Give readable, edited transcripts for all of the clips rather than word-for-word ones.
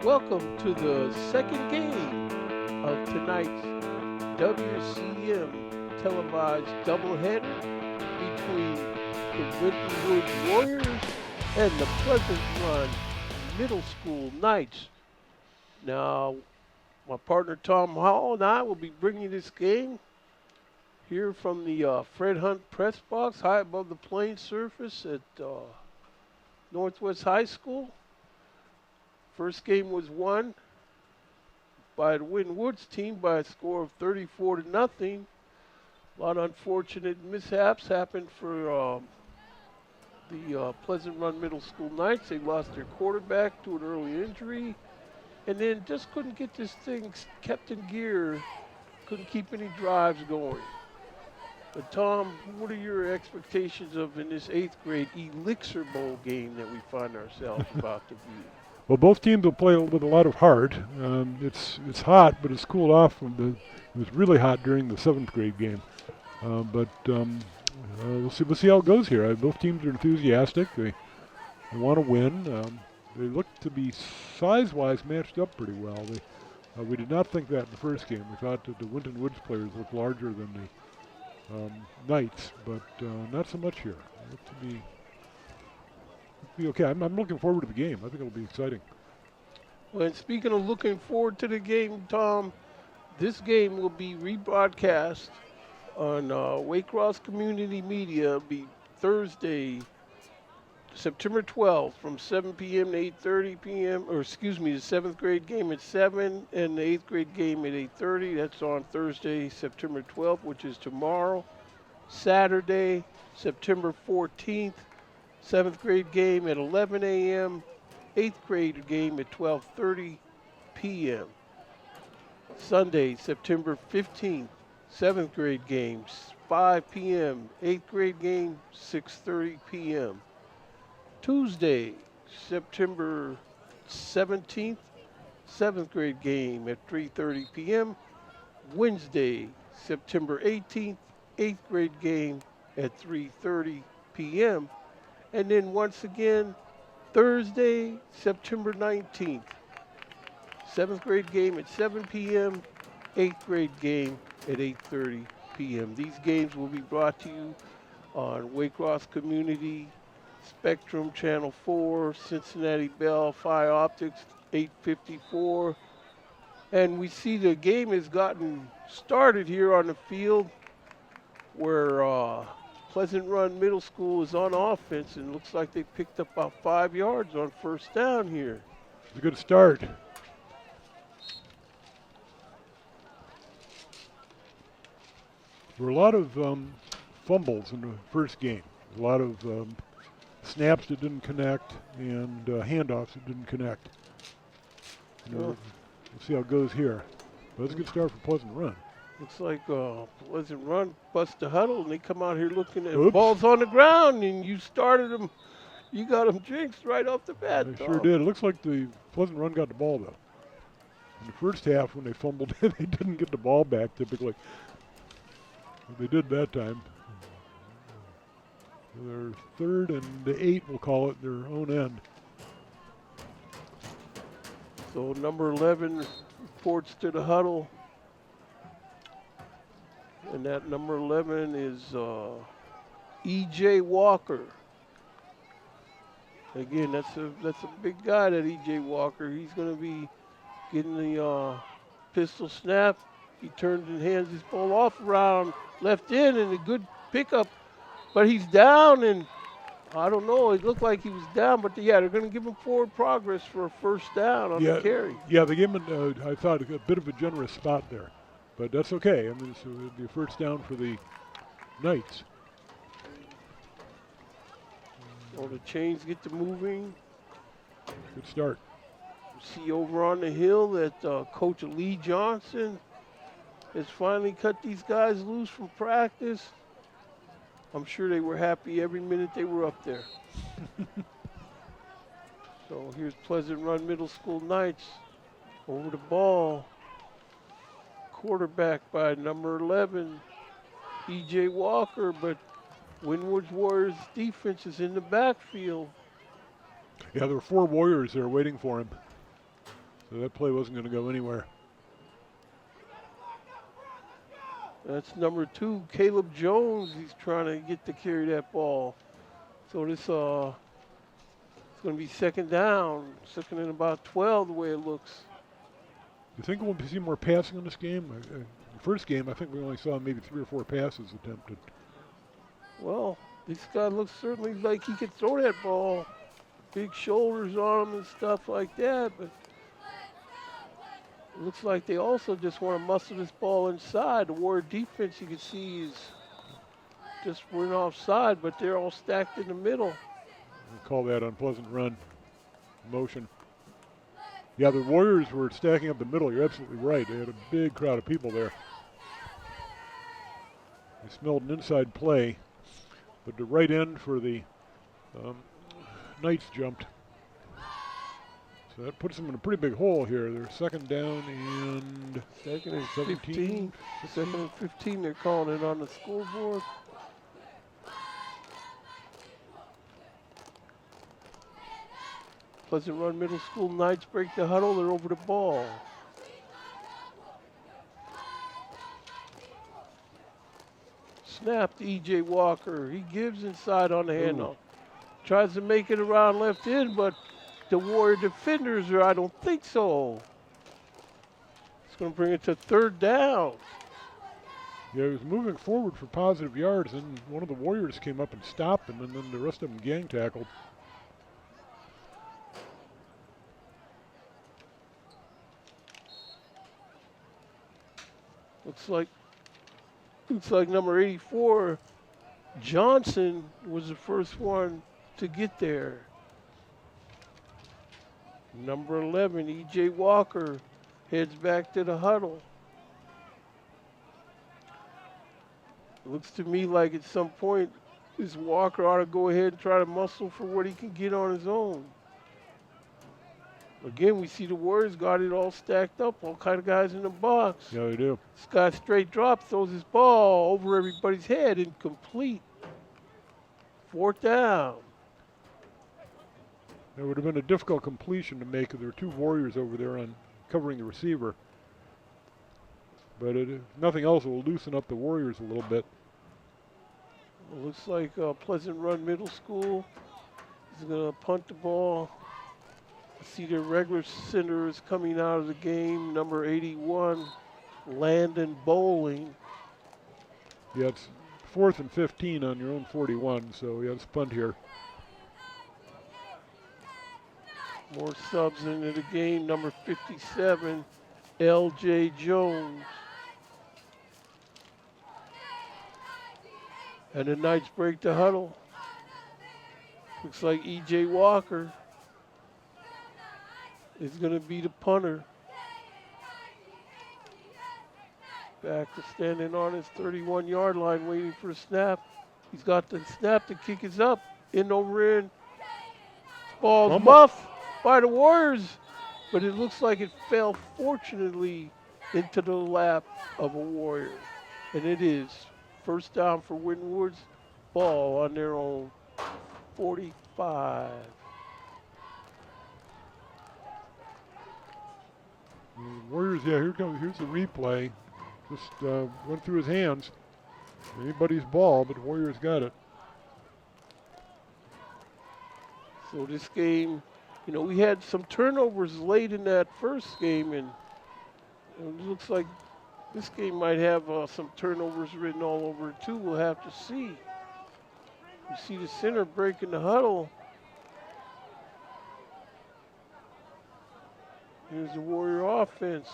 welcome to the second game of tonight's WCM televised doubleheader between the Winton Woods Warriors and the Pleasant Run Middle School Knights. Now, my partner Tom Hall and I will be bringing you this game here from the Fred Hunt press box high above the playing surface at Northwest High School. First game was won by the Winton Woods team by a score of 34-0. A lot of unfortunate mishaps happened for the Pleasant Run Middle School Knights. They lost their quarterback to an early injury, and then just couldn't get this thing kept in gear. Couldn't keep any drives going. But Tom, what are your expectations of in this 8th grade Elixir Bowl game that we find ourselves about to view? Well, both teams will play with a lot of heart. It's hot, but it's cooled off. It was really hot during the 7th grade game. We'll see how it goes here. Both teams are enthusiastic. They want to win. They look to be size-wise matched up pretty well. We did not think that in the first game. We thought that the Winton Woods players looked larger than the Knights, but not so much here. It looked to be okay. I'm looking forward to the game. I think it'll be exciting. Well, and speaking of looking forward to the game, Tom, this game will be rebroadcast on Waycross Community Media. It'll be Thursday, September 12th from 7 p.m. to 8:30 p.m. Or excuse me, the 7th grade game at 7 and the 8th grade game at 8:30. That's on Thursday, September 12th, which is tomorrow. Saturday, September 14th. 7th grade game at 11 a.m., 8th grade game at 12:30 p.m. Sunday, September 15th, 7th grade games, 5 p.m., 8th grade game, 6:30 p.m. Tuesday, September 17th, 7th grade game at 3:30 p.m. Wednesday, September 18th, 8th grade game at 3:30 p.m. And then once again, Thursday, September 19th, 7th grade game at 7 p.m., 8th grade game at 8:30 p.m. These games will be brought to you on Waycross Community, Spectrum Channel 4, Cincinnati Bell, Phi Optics 854. And we see the game has gotten started here on the field where Pleasant Run Middle School is on offense, and looks like they picked up about 5 yards on first down here. It's a good start. There were a lot of fumbles in the first game. A lot of snaps that didn't connect and handoffs that didn't connect. We'll see how it goes here. But it's a good start for Pleasant Run. Looks like Pleasant Run bust the huddle, and they come out here looking at balls on the ground, and you started them. You got them jinxed right off the bat. They sure did. It looks like the Pleasant Run got the ball, though. In the first half, when they fumbled, they didn't get the ball back typically. But they did that time. They're 3rd and 8, we'll call it, their own end. So number 11 reports to the huddle. And that number 11 is E.J. Walker. Again, that's a big guy, that E.J. Walker. He's going to be getting the pistol snap. He turns and hands his ball off around left in, and a good pickup. But he's down, and I don't know. It looked like he was down, but yeah, they're going to give him forward progress for a first down on the carry. Yeah, they gave him, I thought, a bit of a generous spot there. But that's okay. I mean, so it'll be a first down for the Knights. So the chains get to moving. Good start. See over on the hill that Coach Lee Johnson has finally cut these guys loose from practice. I'm sure they were happy every minute they were up there. So here's Pleasant Run Middle School Knights over the ball. Quarterback by number 11, E.J. Walker, but Winton Woods Warriors defense is in the backfield. Yeah, there were 4 Warriors there waiting for him. So that play wasn't going to go anywhere. That's number 2, Caleb Jones. He's trying to get to carry that ball. So this it's going to be second down, second and about 12 the way it looks. You think we'll see more passing in this game? The first game, I think we only saw maybe 3 or 4 passes attempted. Well, this guy looks certainly like he could throw that ball. Big shoulders on him and stuff like that, but it looks like they also just want to muscle this ball inside. The Warrior defense, you can see, is just went offside, but they're all stacked in the middle. We call that unpleasant run motion. Yeah, the Warriors were stacking up the middle. You're absolutely right. They had a big crowd of people there. They smelled an inside play, but the right end for the Knights jumped. So that puts them in a pretty big hole here. They're second down and Second and 17, 15. Second and 15, they're calling it on the scoreboard. Pleasant Run Middle School Knights break the huddle. They're over the ball. Snap to E.J. Walker. He gives inside on the handoff. Tries to make it around left end, but the Warrior defenders are, I don't think so. It's going to bring it to third down. Yeah, he was moving forward for positive yards, and one of the Warriors came up and stopped him, and then the rest of them gang tackled. Looks like number 84, Johnson, was the first one to get there. Number 11, E.J. Walker, heads back to the huddle. It looks to me like at some point this Walker ought to go ahead and try to muscle for what he can get on his own. Again, we see the Warriors got it all stacked up, all kind of guys in the box. Yeah, they do. This guy straight drop, throws his ball over everybody's head, incomplete. Fourth down. It would have been a difficult completion to make. There were 2 Warriors over there on covering the receiver. But if nothing else, it will loosen up the Warriors a little bit. It looks like Pleasant Run Middle School is going to punt the ball. I see their regular center is coming out of the game, number 81, Landon Bowling. Yeah, it's 4th and 15 on your own 41, so yeah, it's punt here. More subs into the game, number 57, L.J. Jones. And the Knights break the huddle. Looks like E.J. Walker is going to be the punter. Back to standing on his 31-yard line waiting for a snap. He's got the snap, the kick is up, in over in. Ball's muffed by the Warriors, but it looks like it fell fortunately into the lap of a Warrior. And it is first down for Winton Woods, ball on their own 45. Warriors, yeah, here's the replay. Just went through his hands. Anybody's ball, but the Warriors got it. So this game, you know, we had some turnovers late in that first game, and it looks like this game might have some turnovers written all over it too. We'll have to see. You see the center breaking the huddle. Here's the Warrior offense.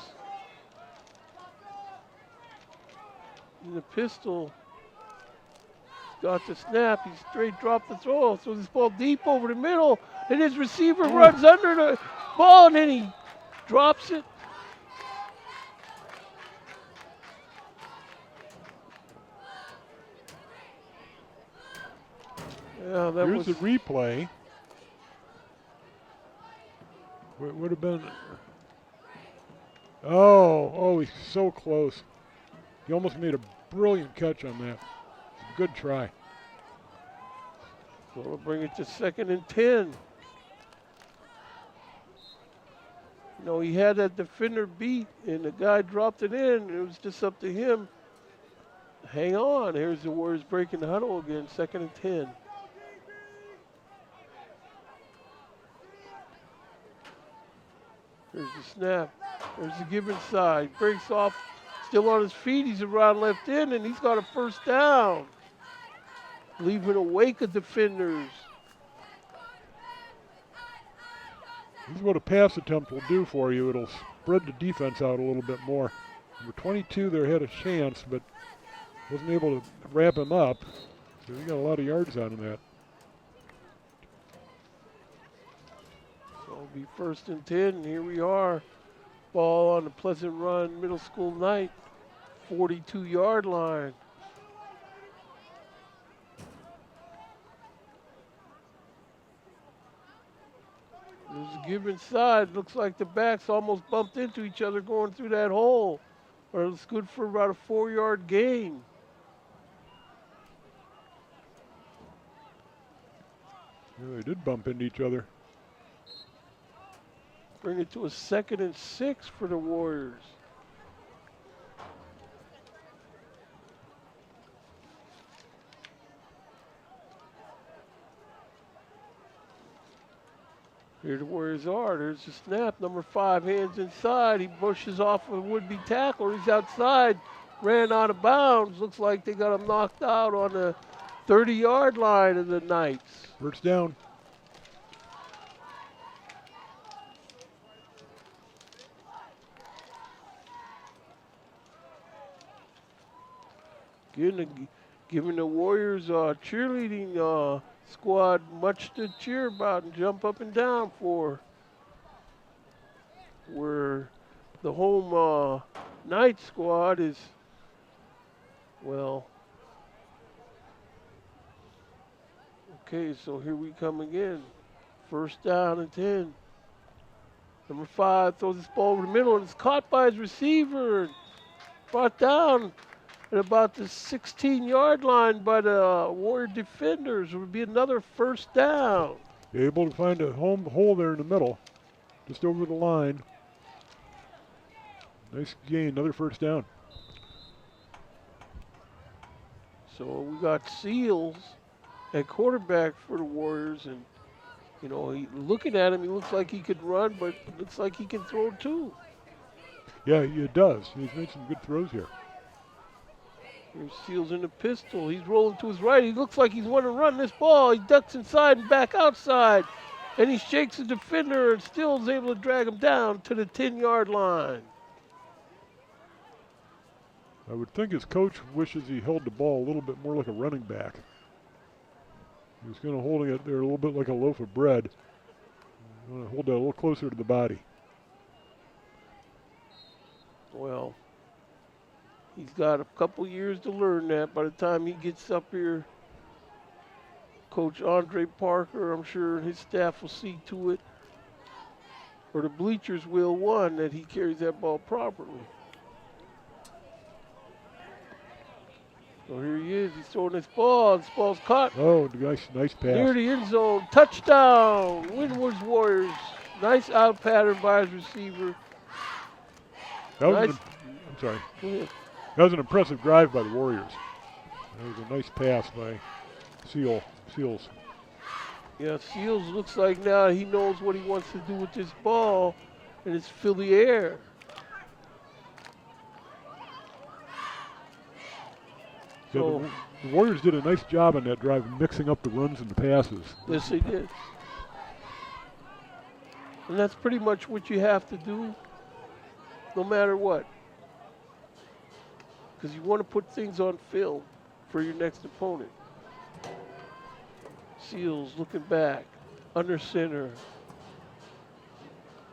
In the pistol. Got the snap. He straight dropped the throw. Throws this ball deep over the middle. And his receiver runs under the ball and then he drops it. Yeah, that Here's was the replay. It would have been. Oh, he's so close. He almost made a brilliant catch on that. Good try. So we'll bring it to 2nd and 10. No, he had that defender beat, and the guy dropped it in. It was just up to him. Hang on. Here's the Warriors breaking the huddle again. 2nd and 10. There's the snap. There's the give inside. Breaks off. Still on his feet. He's around left end, and he's got a first down. Leaving a wake of defenders. This is what a pass attempt will do for you. It'll spread the defense out a little bit more. Number 22 there had a chance, but wasn't able to wrap him up. So he got a lot of yards out of that. So it'll be 1st and 10. And here we are. Ball on the Pleasant Run Middle School night. 42-yard line. There's a give inside. Looks like the backs almost bumped into each other going through that hole. But it's good for about a 4-yard gain. Yeah, they did bump into each other. Bring it to a 2nd and 6 for the Warriors. Here the Warriors are. There's the snap. Number 5, hands inside. He pushes off a would-be tackler. He's outside. Ran out of bounds. Looks like they got him knocked out on the 30-yard line of the Knights. First down. Giving the Warriors cheerleading squad much to cheer about and jump up and down for. Where the home night squad is, well, okay, so here we come again. 1st down and 10. Number 5 throws this ball over the middle and it's caught by his receiver. Brought down at about the 16-yard line by the Warrior defenders. It would be another 1st down. Able to find a hole there in the middle, just over the line. Nice gain, another 1st down. So we got Seals at quarterback for the Warriors, and you know, looking at him, he looks like he could run, but it looks like he can throw too. Yeah, it does. He's made some good throws here. Here's Seals in the pistol. He's rolling to his right. He looks like he's wanting to run this ball. He ducks inside and back outside. And he shakes the defender and still is able to drag him down to the 10-yard line. I would think his coach wishes he held the ball a little bit more like a running back. He was kind of holding it there a little bit like a loaf of bread. You want to hold that a little closer to the body. Well, he's got a couple years to learn that. By the time he gets up here, Coach Andre Parker, I'm sure his staff will see to it, or the bleachers will, one, that he carries that ball properly. So here he is. He's throwing this ball. This ball's caught. Oh, nice pass. Near the end zone. Touchdown. Windward's Warriors. Nice out pattern by his receiver. That was Nice. I'm sorry. Go ahead. That was an impressive drive by the Warriors. That was a nice pass by Seals. Yeah, Seals looks like now he knows what he wants to do with this ball, and it's fill the air. Yeah, So, the Warriors did a nice job on that drive, mixing up the runs and the passes. yes, they did. And that's pretty much what you have to do, no matter what. Because you want to put things on film for your next opponent. Seals looking back, under center.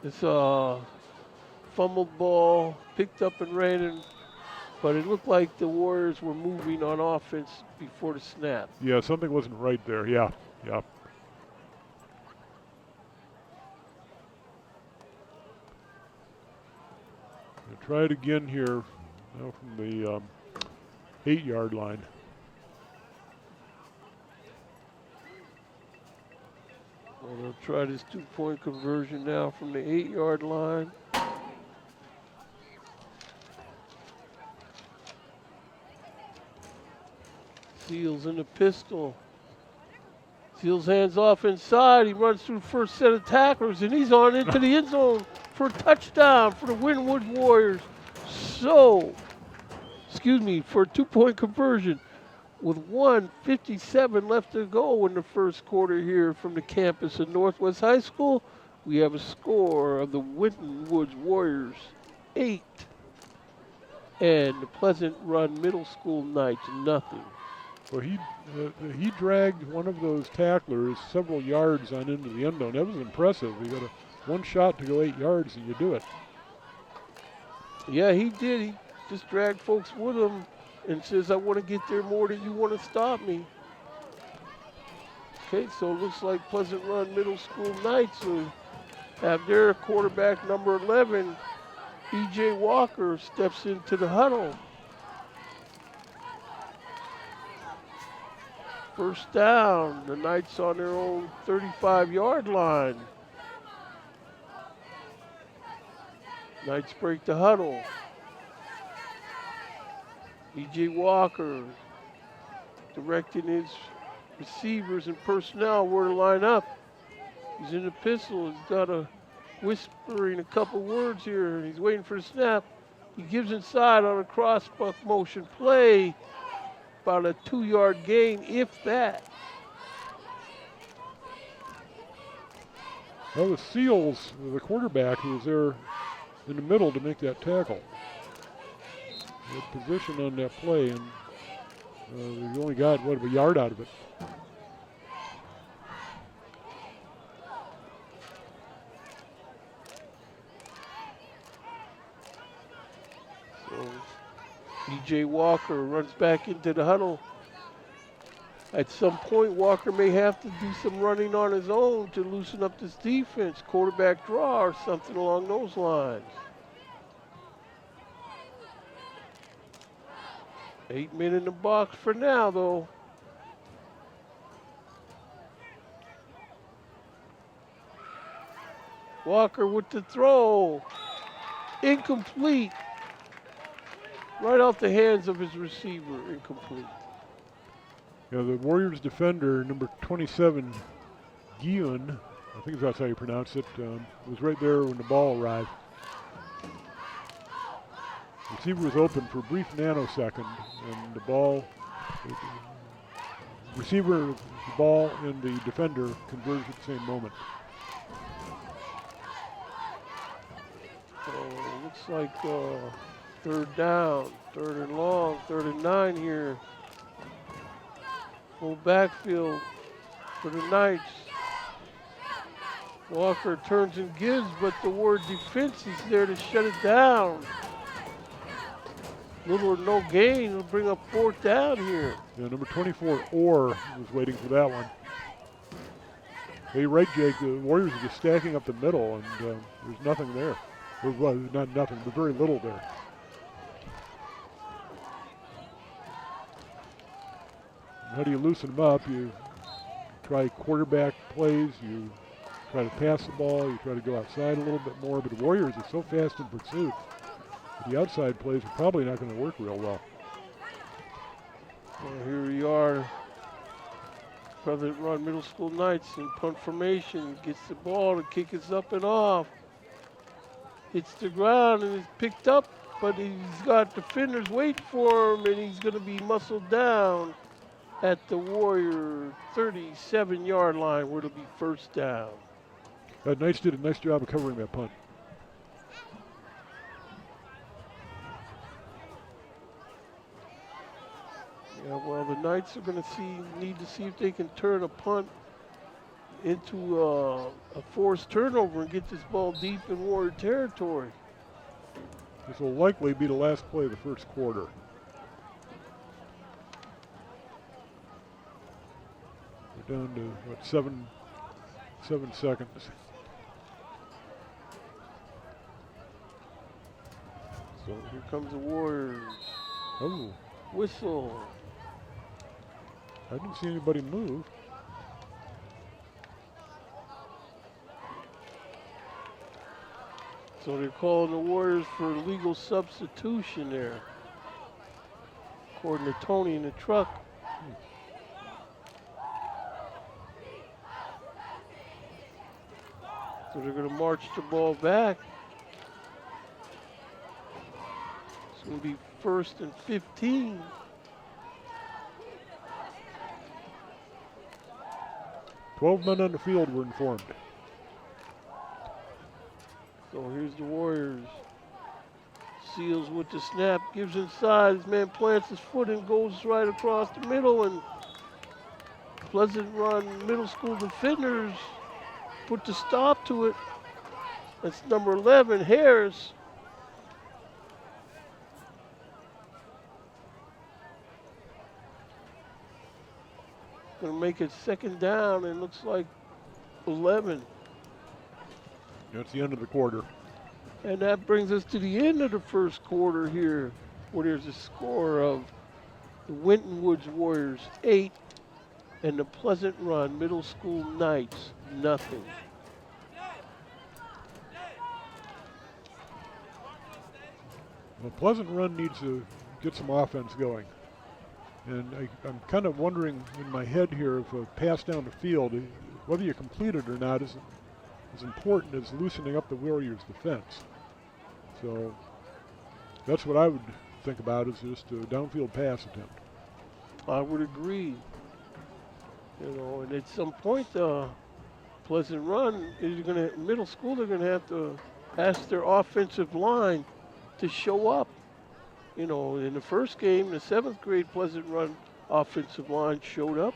It's a fumbled ball, picked up and ran in, but it looked like the Warriors were moving on offense before the snap. Yeah, something wasn't right there. Yeah. Try it again here, now from the 8-yard line. Well, they'll try this 2-point conversion now from the 8-yard line. Seals in the pistol. Seals hands off inside. He runs through the first set of tacklers, and he's on into the end zone for a touchdown for the Winwood Warriors. So, for a 2-point conversion. With 1:57 left to go in the first quarter here from the campus of Northwest High School, we have a score of the Winton Woods Warriors 8 and the Pleasant Run Middle School Knights nothing. Well, he dragged one of those tacklers several yards on into the end zone. That was impressive. You got one shot to go 8 yards, and you do it. Yeah, he did. He just dragged folks with him and says, I want to get there more than you want to stop me. Okay, so it looks like Pleasant Run Middle School Knights will have their quarterback number 11, E.J. Walker, steps into the huddle. First down, the Knights on their own 35-yard line. Knights break the huddle. E.J. Walker directing his receivers and personnel where to line up. He's in the pistol. He's got a whispering a couple words here, and he's waiting for the snap. He gives inside on a cross-buck motion play. About a 2-yard gain, if that. Well, the Seals, the quarterback who was there in the middle to make that tackle. Good position on that play, and we only got, a yard out of it. So E.J. Walker runs back into the huddle. At some point, Walker may have to do some running on his own to loosen up this defense, quarterback draw or something along those lines. 8 men in the box for now, though. Walker with the throw. Incomplete. Right off the hands of his receiver, incomplete. Yeah, the Warriors defender, number 27, Guion, I think that's how you pronounce it, was right there when the ball arrived. The receiver was open for a brief nanosecond, and the receiver, the ball, and the defender converged at the same moment. So looks like third down, third and long, 3rd and 9 here. Full backfield for the Knights. Walker turns and gives, but the word defense is there to shut it down. Little or no gain will bring up 4th down here. Yeah, number 24, Orr, was waiting for that one. Hey, right, Jake, the Warriors are just stacking up the middle, and there's nothing there. Well, not nothing, but very little there. How do you loosen them up? You try quarterback plays, you try to pass the ball, you try to go outside a little bit more, but the Warriors are so fast in pursuit. The outside plays are probably not going to work real well. Well, here we are. Pleasant Run Middle School Knights in punt formation. Gets the ball to kick us up and off. Hits the ground and is picked up, but he's got defenders waiting for him, and he's going to be muscled down at the Warrior 37-yard line, where it'll be 1st down. Knights did a nice job of covering that punt. Yeah, well, the Knights are going to need to see if they can turn a punt into a forced turnover and get this ball deep in Warrior territory. This will likely be the last play of the first quarter. We're down to, what, 7 seconds. So here comes the Warriors. Oh. Whistle. I didn't see anybody move. So they're calling the Warriors for legal substitution there, according to Tony in the truck. So they're going to march the ball back. It's going to be 1st and 15. 12 men on the field, we're informed. So here's the Warriors. Seals with the snap, gives inside. His man plants his foot and goes right across the middle. And Pleasant Run middle school defenders put the stop to it. That's number 11, Harris. Gonna make it 2nd down and looks like 11. That's the end of the quarter. And that brings us to the end of the 1st quarter here, where there's a score of the Winton Woods Warriors 8 and the Pleasant Run Middle School Knights nothing. Well, Pleasant Run needs to get some offense going. And I'm kind of wondering in my head here if a pass down the field, whether you complete it or not, is as important as loosening up the Warriors' defense. So that's what I would think about, is just a downfield pass attempt. I would agree. You know, and at some point, Pleasant Run is going to, middle school, they're going to have to ask their offensive line to show up. You know, in the first game, the 7th grade Pleasant Run offensive line showed up.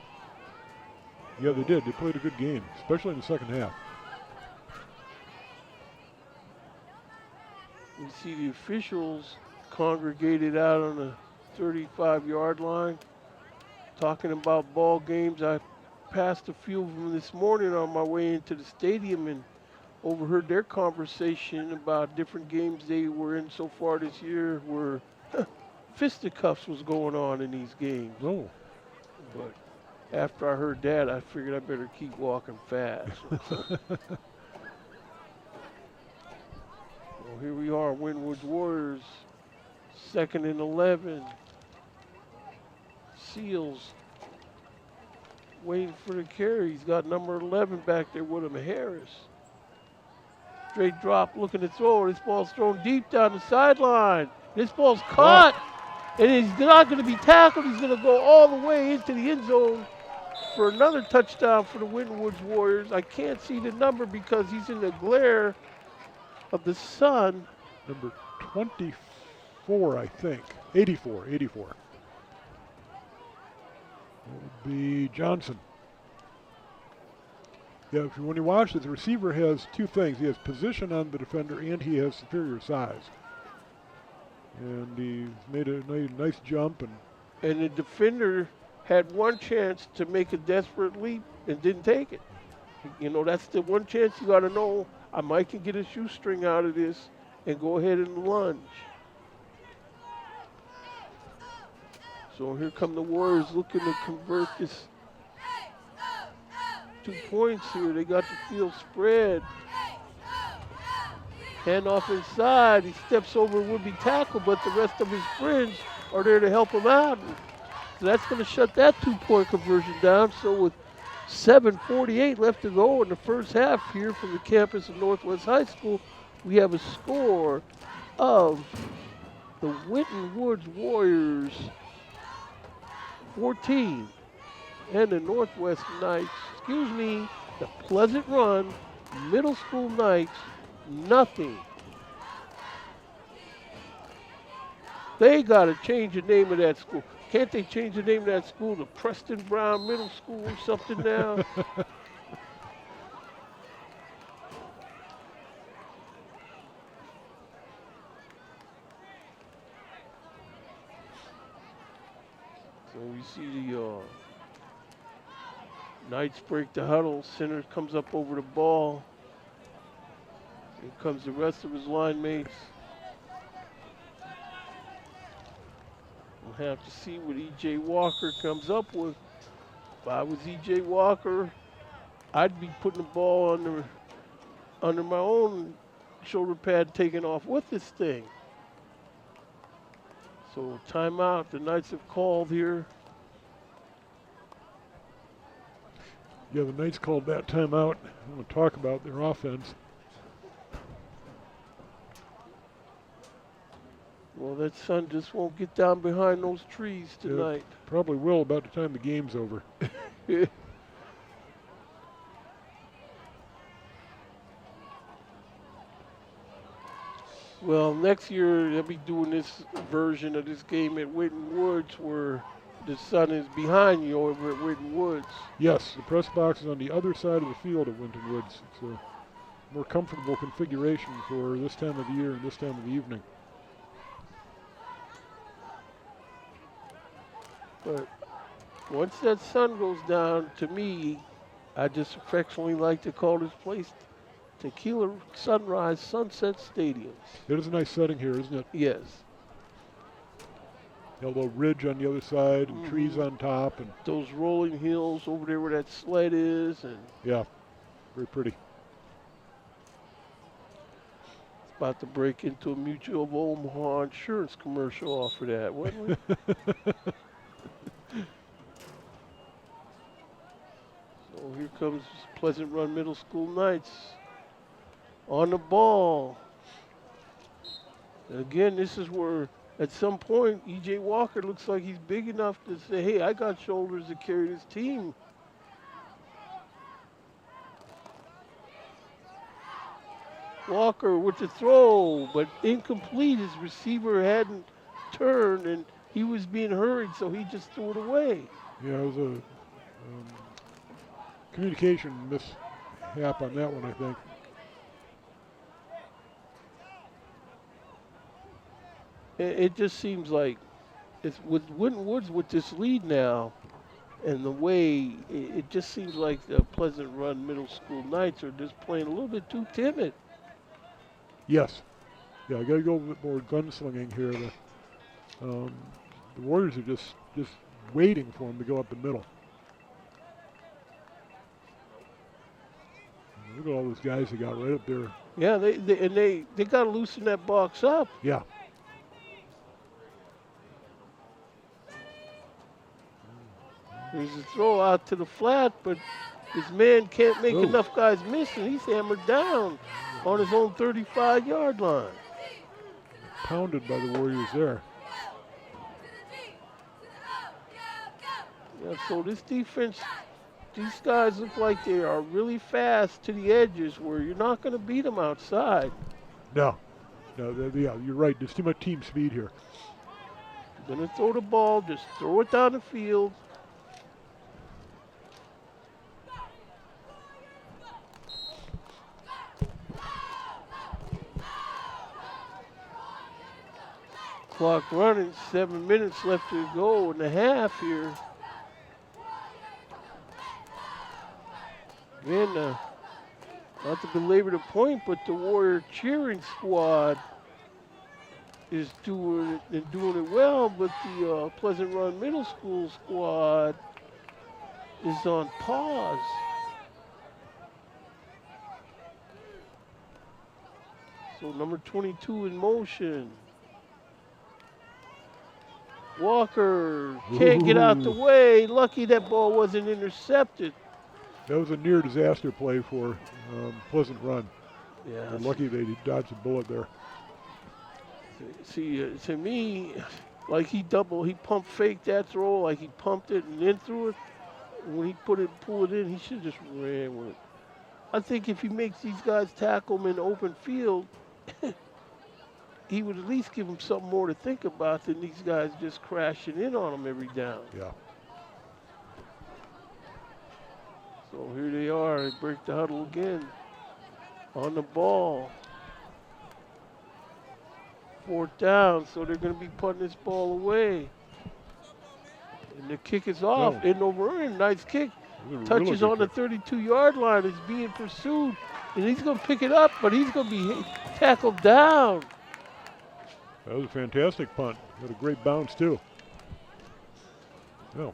Yeah, they did. They played a good game, especially in the second half. You see the officials congregated out on the 35-yard line talking about ball games. I passed a few of them this morning on my way into the stadium and overheard their conversation about different games they were in so far this year, where fisticuffs was going on in these games. Oh. But after I heard that, I figured I better keep walking fast. Well, here we are, Winwood's Warriors, 2nd and 11. Seals waiting for the carry. He's got number 11 back there with him, Harris. Straight drop, looking to throw. This ball's thrown deep down the sideline. This ball's caught, and he's not going to be tackled. He's going to go all the way into the end zone for another touchdown for the Winton Woods Warriors. I can't see the number because he's in the glare of the sun. Number 24, I think. 84. That would be Johnson. Yeah, when you watch it, the receiver has two things. He has position on the defender and he has superior size. And he made a nice jump. And the defender had one chance to make a desperate leap and didn't take it. You know, that's the one chance you got to know. I might can get a shoestring out of this and go ahead and lunge. So here come the Warriors looking to convert this 2 points here. They got the field spread. Hand off inside. He steps over and would be tackled, but the rest of his friends are there to help him out. So that's going to shut that 2-point conversion down. So with 7:48 left to go in the first half here from the campus of Northwest High School, we have a score of the Winton Woods Warriors 14 and the Northwest Knights, the Pleasant Run Middle School Knights nothing. They got to change the name of that school. Can't they change the name of that school to Preston Brown Middle School or something now? So we see the Knights break the huddle. Center comes up over the ball. Here comes the rest of his line mates. We'll have to see what E.J. Walker comes up with. If I was E.J. Walker, I'd be putting the ball under my own shoulder pad, taking off with this thing. So timeout, the Knights have called here. Yeah, the Knights called that timeout. I want to talk about their offense. Well, that sun just won't get down behind those trees It tonight. probably will about the time the game's over. Well, next year they'll be doing this version of this game at Winton Woods where the sun is behind you over at Winton Woods. Yes, the press box is on the other side of the field at Winton Woods. It's a more comfortable configuration for this time of the year and this time of the evening. But once that sun goes down, to me, I just affectionately like to call this place Tequila Sunrise Sunset Stadium. It is a nice setting here, isn't it? Yes. A little ridge on the other side and trees on top. And those rolling hills over there where that sled is. And yeah, very pretty. it's about to break into a Mutual of Omaha insurance commercial off of that, wasn't we? So here comes Pleasant Run Middle School Knights on the ball. And again, this is where at some point E.J. Walker looks like he's big enough to say, hey, I got shoulders to carry this team. Walker with the throw, but incomplete. His receiver hadn't turned and he was being hurried, so he just threw it away. Yeah, it was a communication mishap on that one, I think. It just seems like it's with Winton Woods with this lead now, and the way it just seems like the Pleasant Run Middle School Knights are just playing a little bit too timid. Yes. Yeah, I got to go a bit more gunslinging here. The Warriors are just waiting for him to go up the middle. Look at all those guys they got right up there. Yeah, they got to loosen that box up. Yeah. There's a throw out to the flat, but his man can't make enough guys miss, and he's hammered down on his own 35-yard line. Pounded by the Warriors there. Yeah, so this defense, these guys look like they are really fast to the edges where you're not going to beat them outside. No, yeah, you're right. There's too much team speed here. You're going to throw the ball, just throw it down the field. Clock running, 7 minutes left to go in the half here. Again, not to belabor the point, but the Warrior cheering squad is doing it well, but the Pleasant Run Middle School squad is on pause. So number 22 in motion. Walker can't get out the way. Lucky that ball wasn't intercepted. That was a near disaster play for Pleasant Run. Yeah. They're lucky they dodged a bullet there. See, to me, like he pump faked that throw, like he pumped it and then threw it. When he pulled it in, he should just ran with it. I think if he makes these guys tackle him in the open field, he would at least give them something more to think about than these guys just crashing in on him every down. Yeah. So here they are. They break the huddle again. On the ball. 4th down, so they're going to be putting this ball away. And the kick is off. End over end. Nice kick. Touches on the 32-yard line. Is being pursued. And he's going to pick it up, but he's going to be tackled down. That was a fantastic punt. Had a great bounce, too. Well,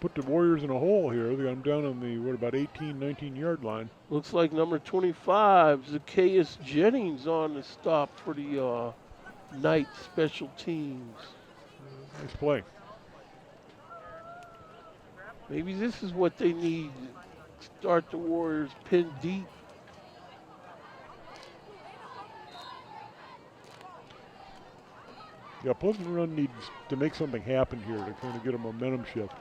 put the Warriors in a hole here. They got them down on the, about 18, 19-yard line. Looks like number 25, Zacchaeus Jennings on the stop for the Knight special teams. Nice play. Maybe this is what they need to start the Warriors pinned deep. Yeah, Pleasant Run needs to make something happen here to kind of get a momentum shift.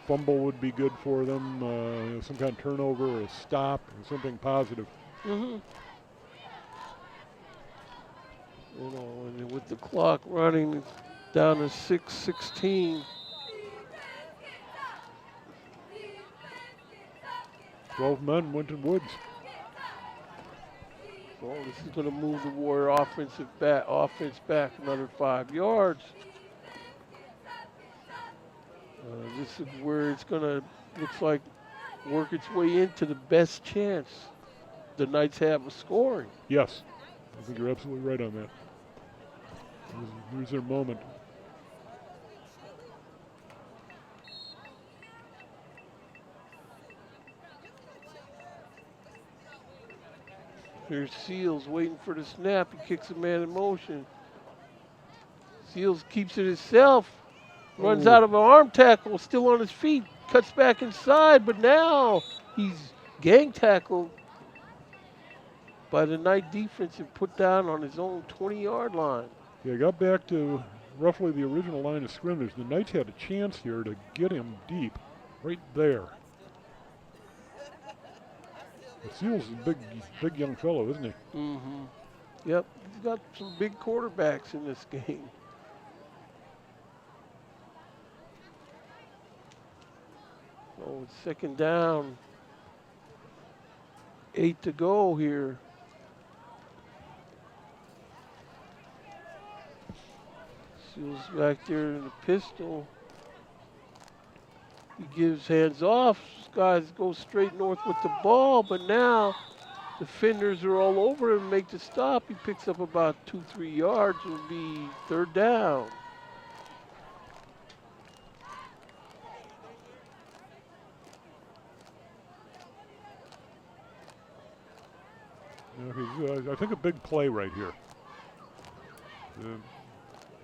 Fumble would be good for them, some kind of turnover, or a stop, or something positive. Mm-hmm. You know, and with the clock running down to 6:16. 12 men, Winton Woods. So this is going to move the Warrior offense back another 5 yards. This is where it's going to, looks like, work its way into the best chance the Knights have of scoring. Yes, I think you're absolutely right on that. Here's their moment. Here's Seals waiting for the snap. He kicks a man in motion. Seals keeps it himself. Runs out of an arm tackle, still on his feet. Cuts back inside, but now he's gang tackled by the Knight defense and put down on his own 20-yard line. Yeah, got back to roughly the original line of scrimmage. The Knights had a chance here to get him deep, right there. Seals is a big young fellow, isn't he? Mm-hmm. Yep, he's got some big quarterbacks in this game. Oh, it's second down. 8 to go here. Seals back there in the pistol. He gives hands off. Guys go straight north with the ball, but now defenders are all over him, make the stop. He picks up about 2-3 yards. It'll be third down. I think a big play right here.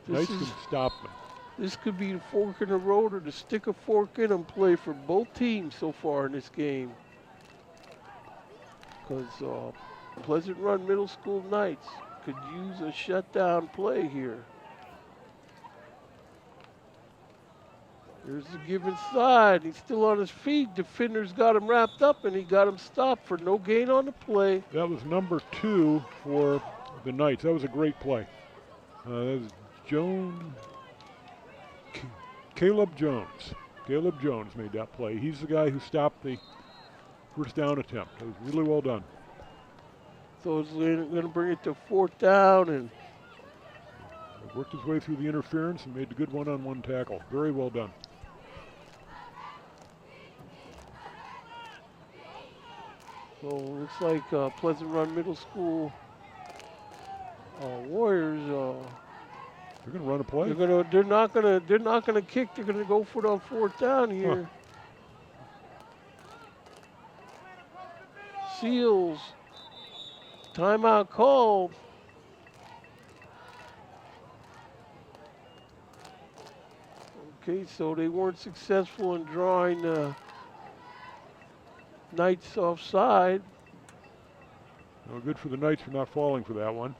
Knights can stop them. This could be the fork in the road or the stick a fork in them play for both teams so far in this game. Because Pleasant Run Middle School Knights could use a shutdown play here. There's the give inside. He's still on his feet. Defenders got him wrapped up, and he got him stopped for no gain on the play. That was number 2 for the Knights. That was a great play. That was Caleb Jones. Caleb Jones made that play. He's the guy who stopped the first down attempt. It was really well done. So it's going to bring it to fourth down, and worked his way through the interference and made a good one-on-one tackle. Very well done. So it looks like Pleasant Run Middle School Warriors. They're going to run a play. They're not gonna kick. They're gonna go for it on fourth down here. Seals. Timeout called. Okay, so they weren't successful in drawing Knights offside. Well, good for the Knights for not falling for that one.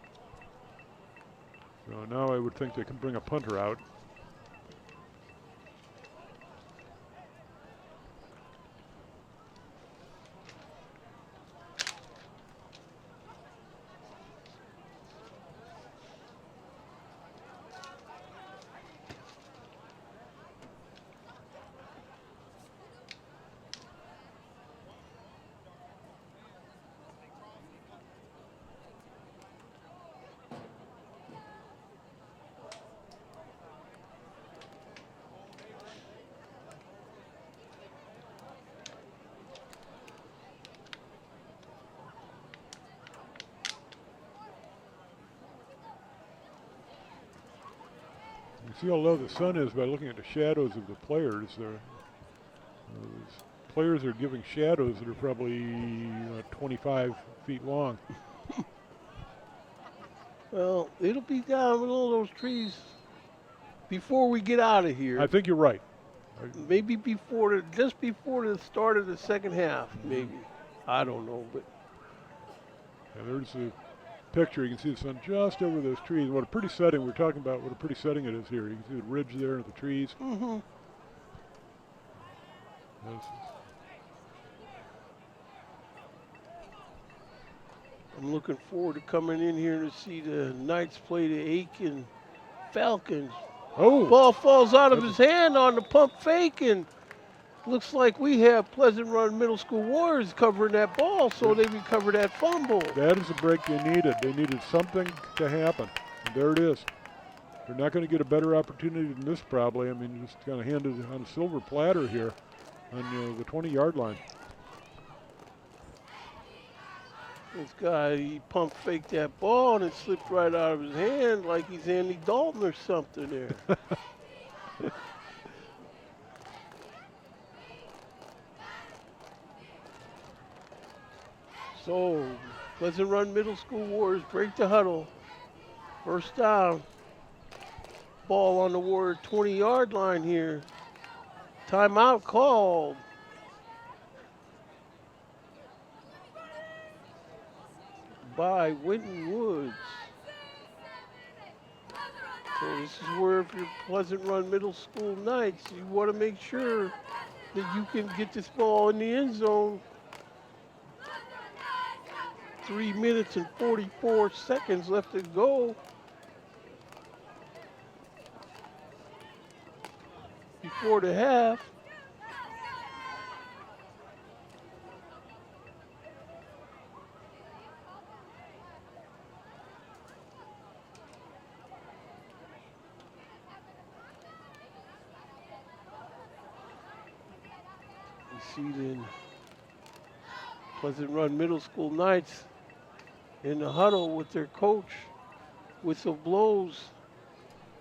So now I would think they can bring a punter out. You see how low the sun is by looking at the shadows of the players. Players are giving shadows that are probably 25 feet long. Well, it'll be down with all those trees before we get out of here. I think you're right. Maybe just before the start of the second half, maybe. I don't know, but. And there's the picture, you can see the sun just over those trees. What a pretty setting. We're talking about what a pretty setting it is here. You can see the ridge there and the trees. Mm-hmm. Yes. I'm looking forward to coming in here to see the Knights play the Aiken Falcons. Oh! Ball falls out of his hand on the pump fake, and looks like we have Pleasant Run Middle School Warriors covering that ball so they recover that fumble. That is the break they needed. They needed something to happen. And there it is. They're not going to get a better opportunity than this probably. I mean, just kind of handed on a silver platter here on the 20-yard line. This guy, he pump faked that ball and it slipped right out of his hand like he's Andy Dalton or something there. So, Pleasant Run Middle School Warriors break the huddle. First down. Ball on the Warrior 20-yard line here. Timeout called. By Winton Woods. So this is where if you're Pleasant Run Middle School Knights, you want to make sure that you can get this ball in the end zone. 3 minutes and 44 seconds left to go. Before the half. You see then Pleasant Run Middle School Knights in the huddle with their coach. Whistle blows.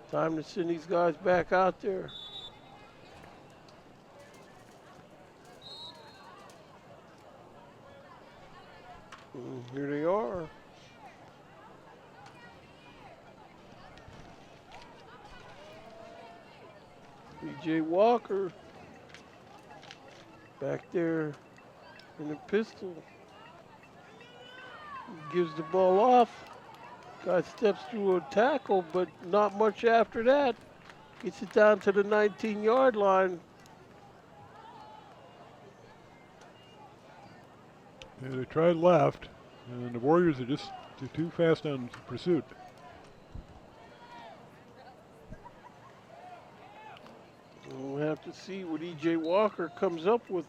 Time to send these guys back out there. And here they are. B.J. Walker back there in the pistol. Gives the ball off. Guy steps through a tackle, but not much after that. Gets it down to the 19-yard line. Yeah, they tried left, and the Warriors are just too fast on pursuit. We'll have to see what E.J. Walker comes up with.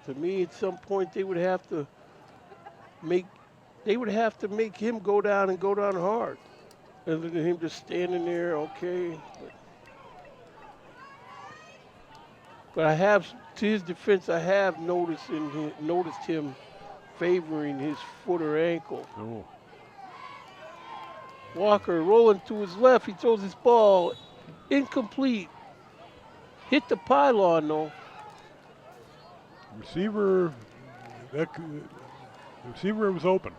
To me, at some point, they would have to make him go down and go down hard, rather than him just standing there. Okay, but I have, to his defense, I have noticed him favoring his foot or ankle. Oh. Walker rolling to his left. He throws his ball incomplete. Hit the pylon though. The receiver was open.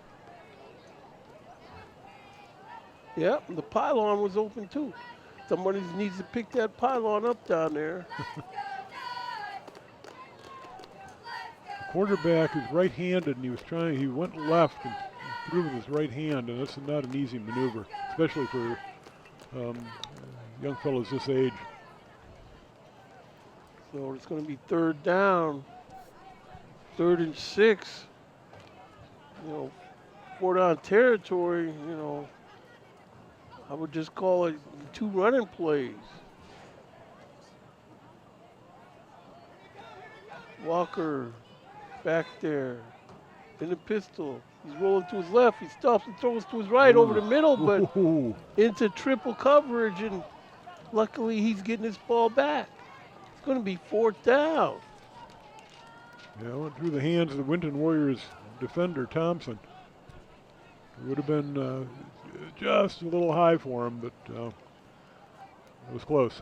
Yeah, the pylon was open too. Somebody needs to pick that pylon up down there. The quarterback is right-handed, and he went left and threw with his right hand, and that's not an easy maneuver, especially for young fellows this age. So it's going to be third down. 3rd and 6. Four down territory, I would just call it 2 running plays. Walker back there in the pistol. He's rolling to his left. He stops and throws to his right over the middle, but into triple coverage, and luckily he's getting his ball back. It's going to be 4th down. Yeah, went through the hands of the Winton Warriors defender, Thompson. It would have been just a little high for him, but it was close.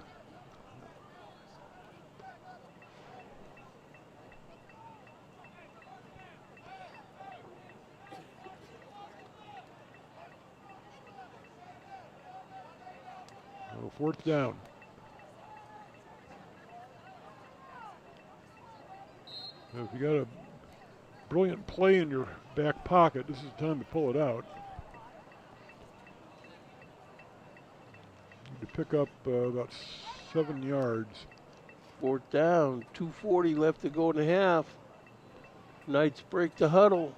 So 4th down. If you got a brilliant play in your back pocket, this is the time to pull it out. Need to pick up about 7 yards. 4th down, 2:40 left to go in the half. Knights break the huddle.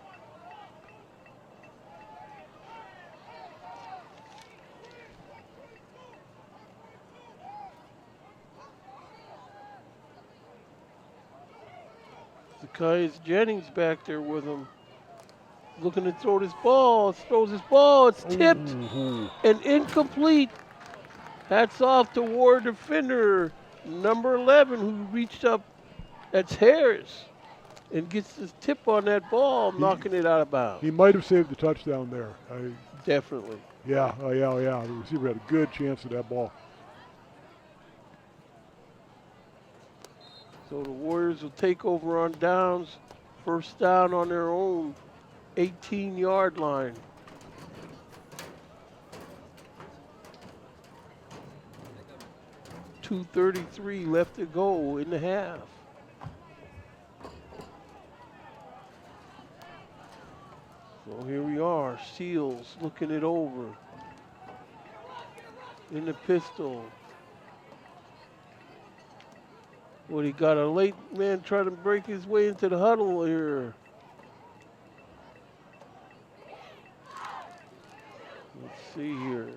Zacchaeus Jennings back there with him. Looking to throw this ball. Throws his ball. It's tipped and incomplete. Hats off to War defender number 11 who reached up. That's Harris. And gets his tip on that ball, knocking it out of bounds. He might have saved the touchdown there. Definitely. Yeah. The receiver had a good chance at that ball. So the Warriors will take over on downs. 1st down on their own 18-yard line. .233 left to go in the half. So here we are, Seals looking it over. In the pistol. Well, he got a late man trying to break his way into the huddle here. Let's see here.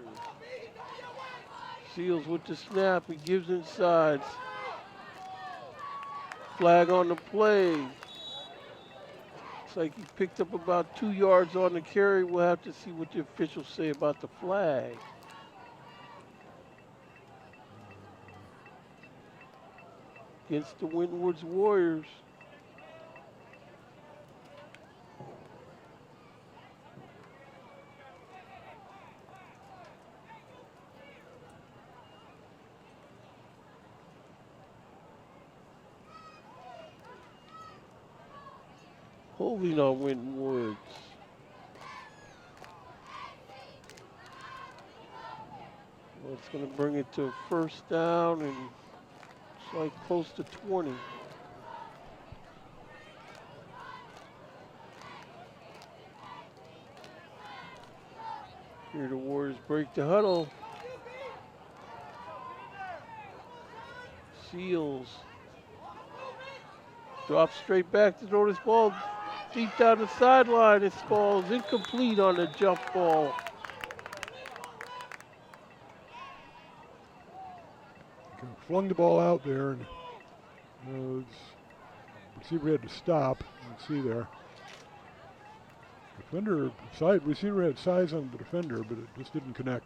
Seals with the snap. He gives inside. Flag on the play. Looks like he picked up about 2 yards on the carry. We'll have to see what the officials say about the flag. Against the Windward's Warriors. Holding on Winton Woods. Well, it's going to bring it to 1st down and it's like close to 20. Here the Warriors break the huddle. Seals. Drops straight back to throw this ball deep down the sideline. This ball is incomplete on the jump ball. Flung the ball out there, and the receiver had to stop. You can see there. Receiver had size on the defender, but it just didn't connect.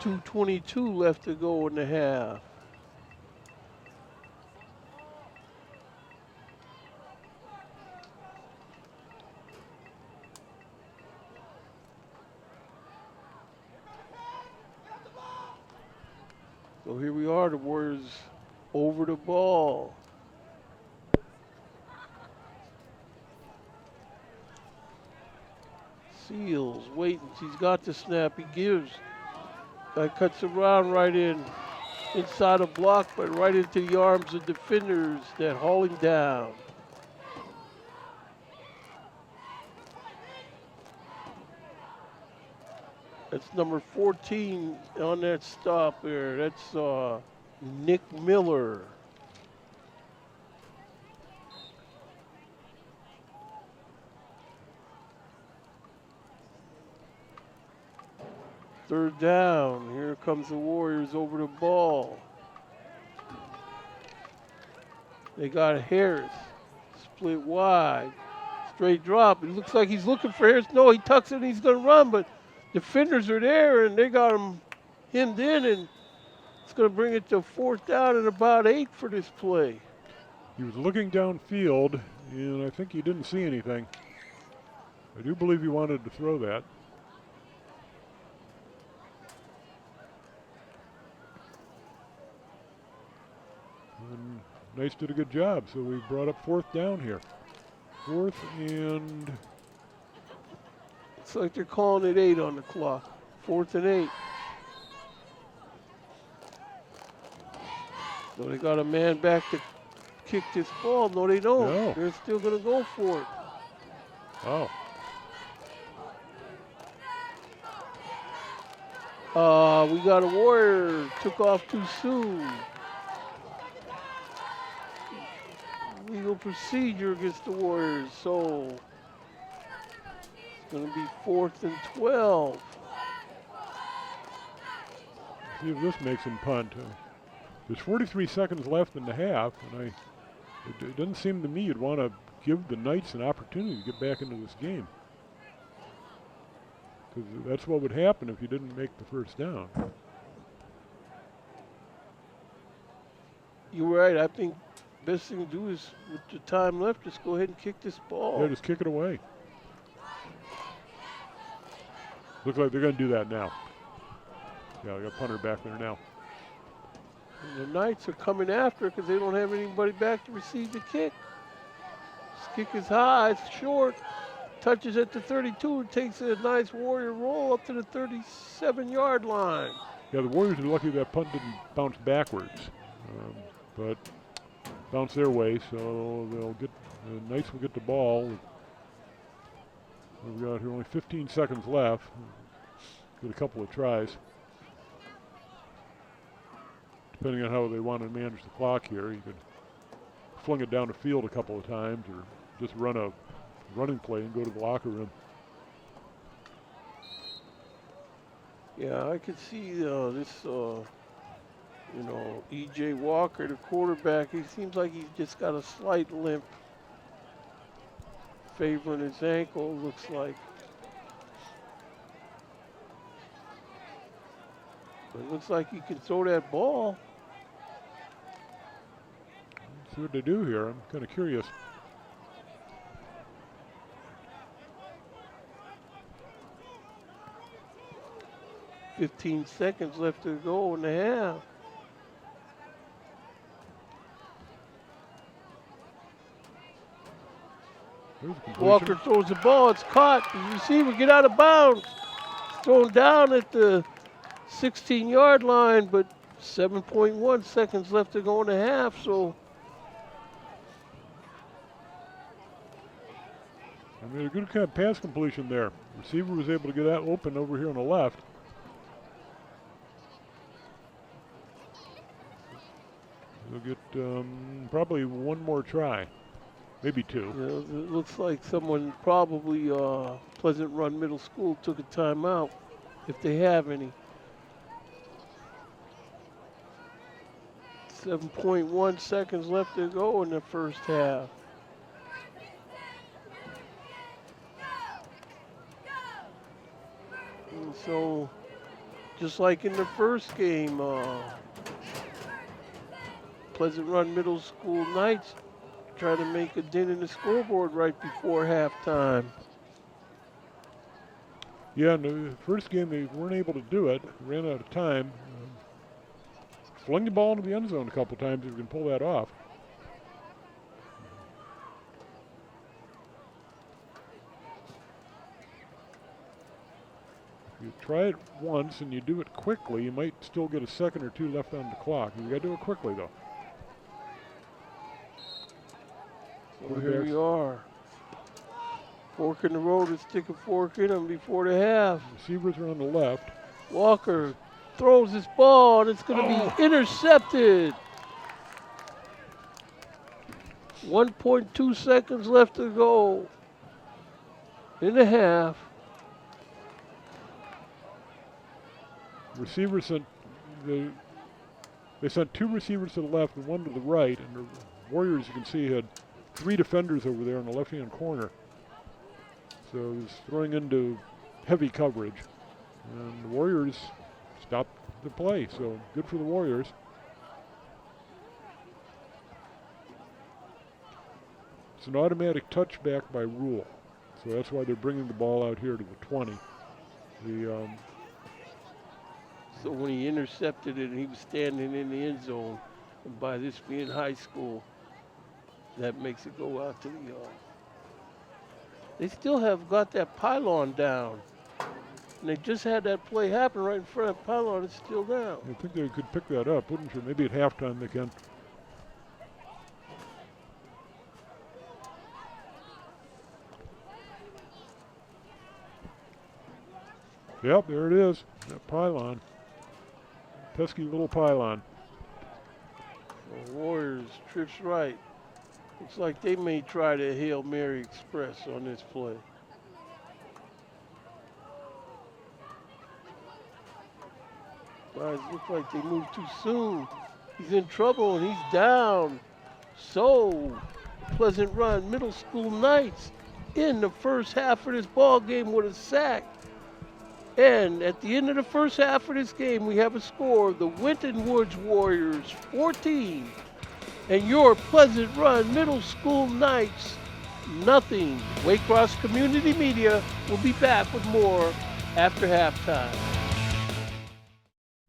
.222 left to go in the half. So here we are, the Warriors over the ball. Seals, waiting, he's got the snap, he gives. Guy cuts around right inside a block, but right into the arms of defenders that haul him down. That's number 14 on that stop there. That's Nick Miller. Third down. Here comes the Warriors over the ball. They got Harris. Split wide. Straight drop. It looks like he's looking for Harris. No, he tucks it and he's going to run, but defenders are there and they got him hemmed in, and it's going to bring it to 4th down and about 8 for this play. He was looking downfield, and I think he didn't see anything. I do believe he wanted to throw that. And Knights did a good job, so we brought up 4th down here. 4th and... It's like they're calling it 8 on the clock. 4th and 8. So they got a man back to kick this ball. No, they don't. No. They're still going to go for it. Oh. We got a Warrior. Took off too soon. Legal procedure against the Warriors. So it's going to be 4th and 12. See if this makes him punt. There's 43 seconds left in the half, and it doesn't seem to me you'd want to give the Knights an opportunity to get back into this game. Because that's what would happen if you didn't make the first down. You're right. I think best thing to do is, with the time left, just go ahead and kick this ball. Yeah, just kick it away. Looks like they're going to do that now. Yeah, they got a punter back there now. And the Knights are coming after because they don't have anybody back to receive the kick. This kick is high, it's short. Touches at the 32 and takes a nice Warrior roll up to the 37-yard line. Yeah, the Warriors are lucky that punt didn't bounce backwards. But bounce their way, so they'll get, the Knights will get the ball. We've got here only 15 seconds left. Get a couple of tries. Depending on how they want to manage the clock here, you could fling it down the field a couple of times or just run a running play and go to the locker room. Yeah, I could see this, E.J. Walker, the quarterback, he seems like he's just got a slight limp. Favoring his ankle, looks like. But it looks like he can throw that ball. Let's see what they do here. I'm kind of curious. "15 seconds left to go in the half. Walker throws the ball. It's caught. The receiver get out of bounds. It's thrown down at the 16-yard line, but 7.1 seconds left to go in the half. So I mean, a good kind of pass completion there. Receiver was able to get that open over here on the left. They'll get probably one more try, maybe two. you know, it looks like someone probably Pleasant Run Middle School took a timeout, if they have any. 7.1 seconds left to go in the first half. And so, just like in the first game, Pleasant Run Middle School Knights try to make a dent in the scoreboard right before halftime. Yeah, in the first game they weren't able to do it. Ran out of time. Flung the ball into the end zone a couple times if you can pull that off. If you try it once and you do it quickly, you might still get a second or two left on the clock. You got to do it quickly, though. So here we are. Fork in the road and stick a fork in them before the half. Receivers are on the left. Walker throws this ball and it's going to be intercepted. 1.2 seconds left to go in the half. Receivers sent they sent two receivers to the left and one to the right, and the Warriors, you can see, had three defenders over there in the left-hand corner. So it was throwing into heavy coverage, and the Warriors stopped the play. So good for the Warriors. It's an automatic touchback by rule, so that's why they're bringing the ball out here to the 20. So when he intercepted it and he was standing in the end zone, and by this being high school, that makes it go out to the they still have got that pylon down. And they just had that play happen right in front of the pylon. It's still down. I think they could pick that up, wouldn't you? Maybe at halftime they can. Yep, there it is. That pylon. Pesky little pylon. The Warriors trips right. Looks like they may try the Hail Mary Express on this play. Guys, look like they moved too soon. He's in trouble and he's down. So, Pleasant Run Middle School Knights in the first half of this ball game with a sack. And at the end of the first half of this game, we have a score: the Winton Woods Warriors 14, and your Pleasant Run Middle School Knights nothing. Waycross Community Media will be back with more after halftime.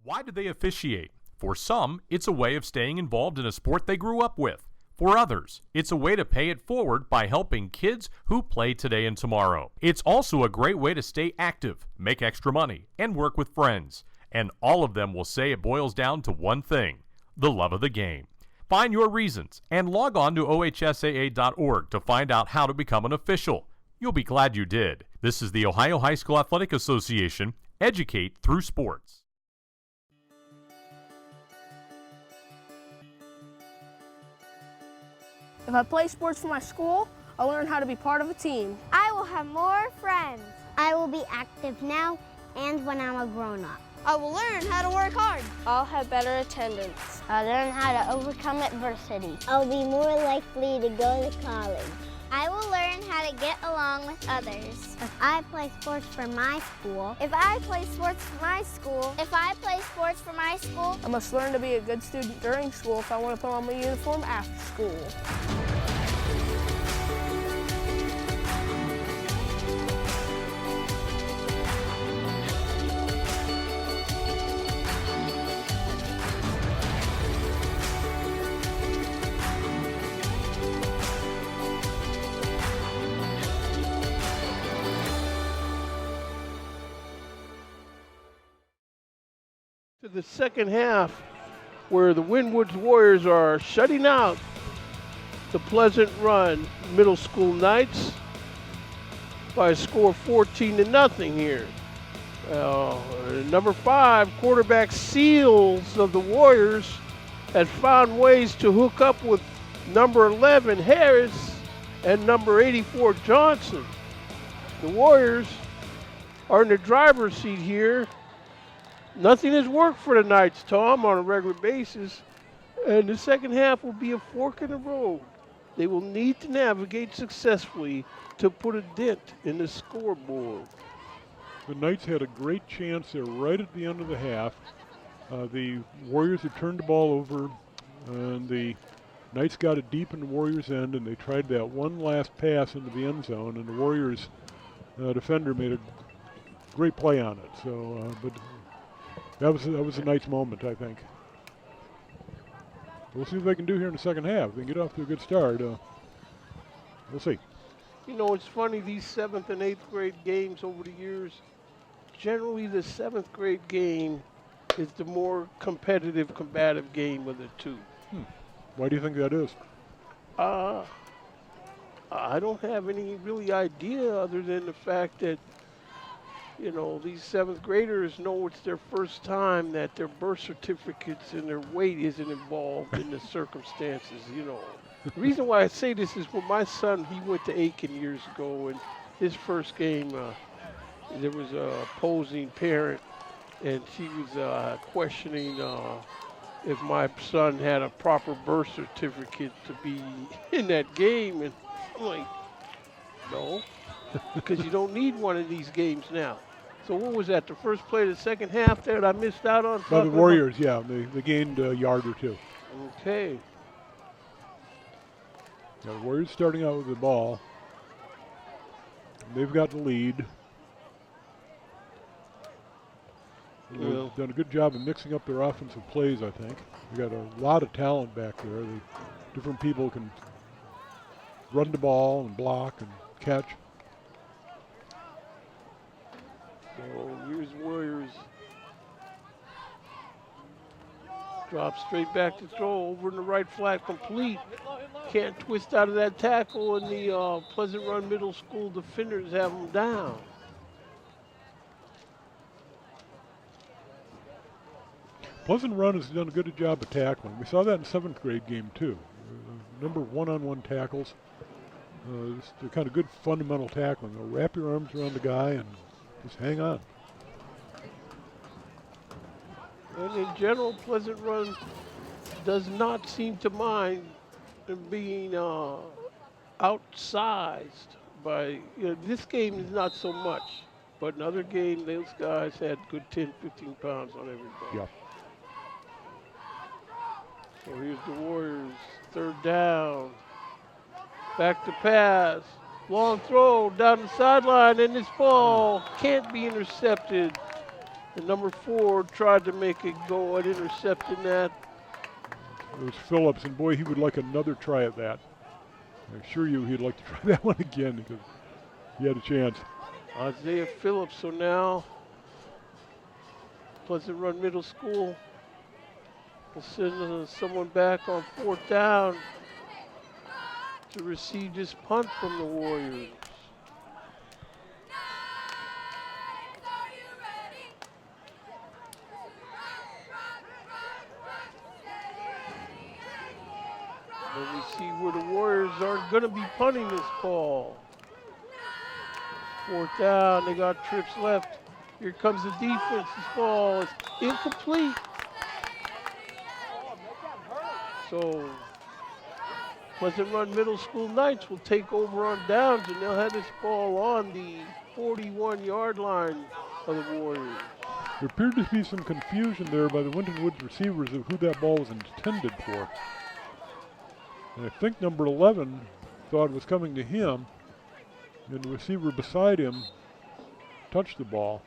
Why do they officiate? For some, it's a way of staying involved in a sport they grew up with. For others, it's a way to pay it forward by helping kids who play today and tomorrow. It's also a great way to stay active, make extra money, and work with friends. And all of them will say it boils down to one thing: the love of the game. Find your reasons and log on to ohsaa.org to find out how to become an official. You'll be glad you did. This is the Ohio High School Athletic Association. Educate through sports. If I play sports for my school, I'll learn how to be part of a team. I will have more friends. I will be active now and when I'm a grown-up. I will learn how to work hard. I'll have better attendance. I'll learn how to overcome adversity. I'll be more likely to go to college. I will learn how to get along with others. If I play sports for my school. If I play sports for my school. If I play sports for my school. I must learn to be a good student during school if I want to put on my uniform after school. To the second half, where the Winwoods Warriors are shutting out the Pleasant Run Middle School Knights by a score of 14-0 here. Number 5, quarterback Seals of the Warriors has found ways to hook up with number 11 Harris and number 84 Johnson. The Warriors are in the driver's seat here. Nothing has worked for the Knights, Tom, on a regular basis, and the second half will be a fork in the road. They will need to navigate successfully to put a dent in the scoreboard. The Knights had a great chance there right at the end of the half. The Warriors had turned the ball over, and the Knights got it deep in the Warriors' end, and they tried that one last pass into the end zone, and the Warriors defender made a great play on it. So, but that was a Knights moment, I think. We'll see what they can do here in the second half. If they can get off to a good start. We'll see. You know, it's funny, these 7th and 8th grade games over the years, generally the 7th grade game is the more competitive, combative game of the two. Why do you think that is? I don't have any really idea other than the fact that, you know, these 7th graders know it's their first time that their birth certificates and their weight isn't involved in the circumstances, you know. The reason why I say this is when my son, he went to Aiken years ago, and his first game, there was a opposing parent, and she was questioning if my son had a proper birth certificate to be in that game, and I'm like, no, because you don't need one of these games now. So what was that, the first play of the second half there that I missed out on? By the Warriors, yeah, they gained a yard or two. Okay. Now, the Warriors starting out with the ball. They've got the lead. They've done a good job of mixing up their offensive plays, I think. They've got a lot of talent back there. Different people can run the ball and block and catch. So here's Warriors. Drop straight back to throw, over in the right flat, complete. Can't twist out of that tackle, and the Pleasant Run Middle School defenders have him down. Pleasant Run has done a good job of tackling. We saw that in 7th grade game too. Number one-on-one tackles. Just a kind of good fundamental tackling. Wrap your arms around the guy and just hang on. And in general, Pleasant Run does not seem to mind being outsized by, this game is not so much. But in other games, those guys had good 10, 15 pounds on everybody. Yeah. So here's the Warriors, 3rd down. Back to pass. Long throw down the sideline, and this ball can't be intercepted. And number 4 tried to make it go at intercepting that. It was Phillips, and boy, he would like another try at that. I assure you he'd like to try that one again because he had a chance. Isaiah Phillips, so now Pleasant Run Middle School will send someone back on 4th down to receive this punt from the Warriors. And we see where the Warriors aren't going to be punting this ball. 4th down, they got trips left. Here comes the defense. This ball is incomplete. So Pleasant Run Middle School Knights will take over on downs, and they'll have this ball on the 41-yard line of the Warriors. There appeared to be some confusion there by the Winton Woods receivers of who that ball was intended for. And I think number 11 thought it was coming to him, and the receiver beside him touched the ball.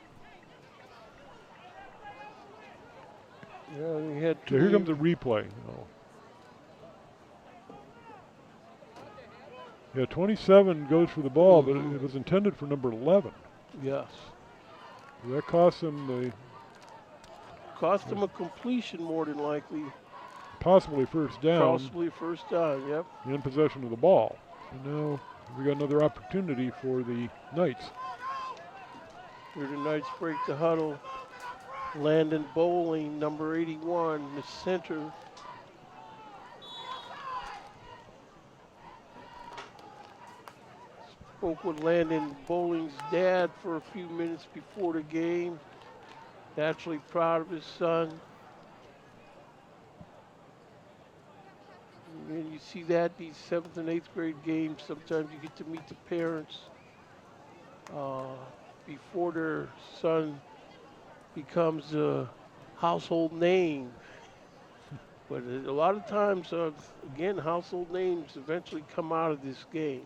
Yeah, he had So here comes a replay. Yeah, 27 goes for the ball, but it was intended for number 11. Yes. That cost him a completion more than likely. possibly first down. Possibly first down, yep. In possession of the ball. So now we got another opportunity for the Knights. Here the Knights break the huddle. Landon Bowling, number 81, the center. Spoke with Landon Bowling's dad for a few minutes before the game. Naturally proud of his son. And you see that these 7th and 8th grade games, sometimes you get to meet the parents before their son becomes a household name. But a lot of times, again, household names eventually come out of this game.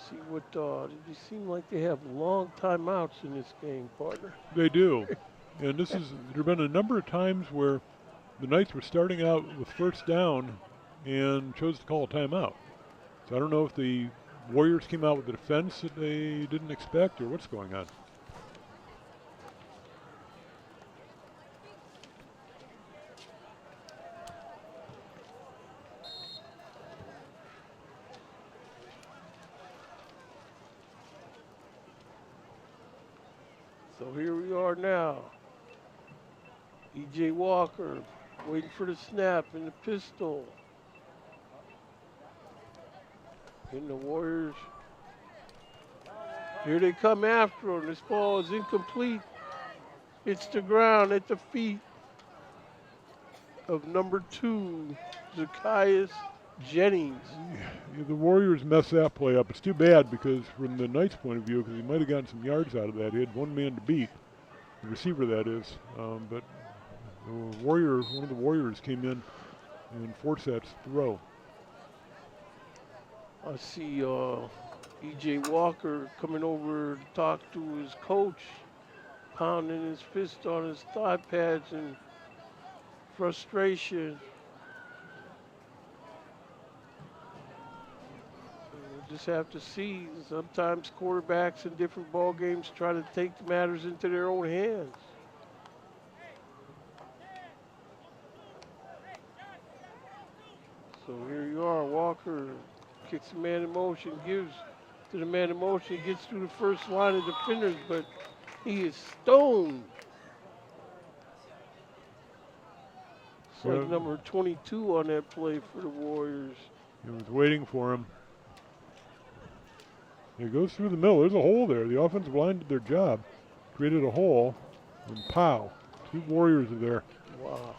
See what, they seem like they have long timeouts in this game, partner. They do. And there have been a number of times where the Knights were starting out with first down and chose to call a timeout. So I don't know if the Warriors came out with a defense that they didn't expect or what's going on. So here we are now. E.J. Walker waiting for the snap in the pistol. And the Warriors, here they come after him. This ball is incomplete. It's the ground at the feet of number 2, Zacchaeus Jennings. Yeah, the Warriors messed that play up. It's too bad because from the Knights' point of view, because he might have gotten some yards out of that. He had one man to beat, the receiver that is. But one of the Warriors came in and forced that throw. I see E.J. Walker coming over to talk to his coach, pounding his fist on his thigh pads in frustration. We'll just have to see. Sometimes quarterbacks in different ball games try to take matters into their own hands. So here you are, Walker kicks a man in motion, gives to the man in motion. He gets through the first line of defenders, but he is stoned. It's like number 22 on that play for the Warriors. He was waiting for him. He goes through the middle. There's a hole there. The offensive line did their job. Created a hole, and pow. 2 Warriors are there. Wow.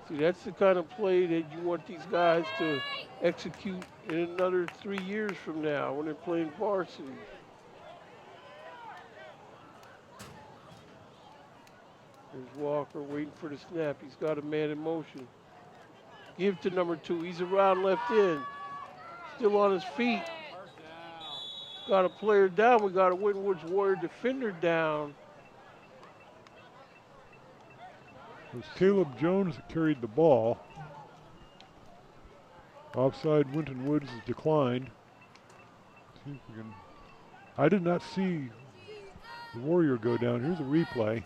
See, that's the kind of play that you want these guys to execute in another 3 years from now when they're playing varsity. There's Walker waiting for the snap. He's got a man in motion. Give to number 2. He's around left end. Still on his feet. Got a player down. We got a Winton Woods Warrior defender down. It was Caleb Jones that carried the ball. Offside, Winton Woods has declined. See if we can. I did not see the Warrior go down. Here's a replay.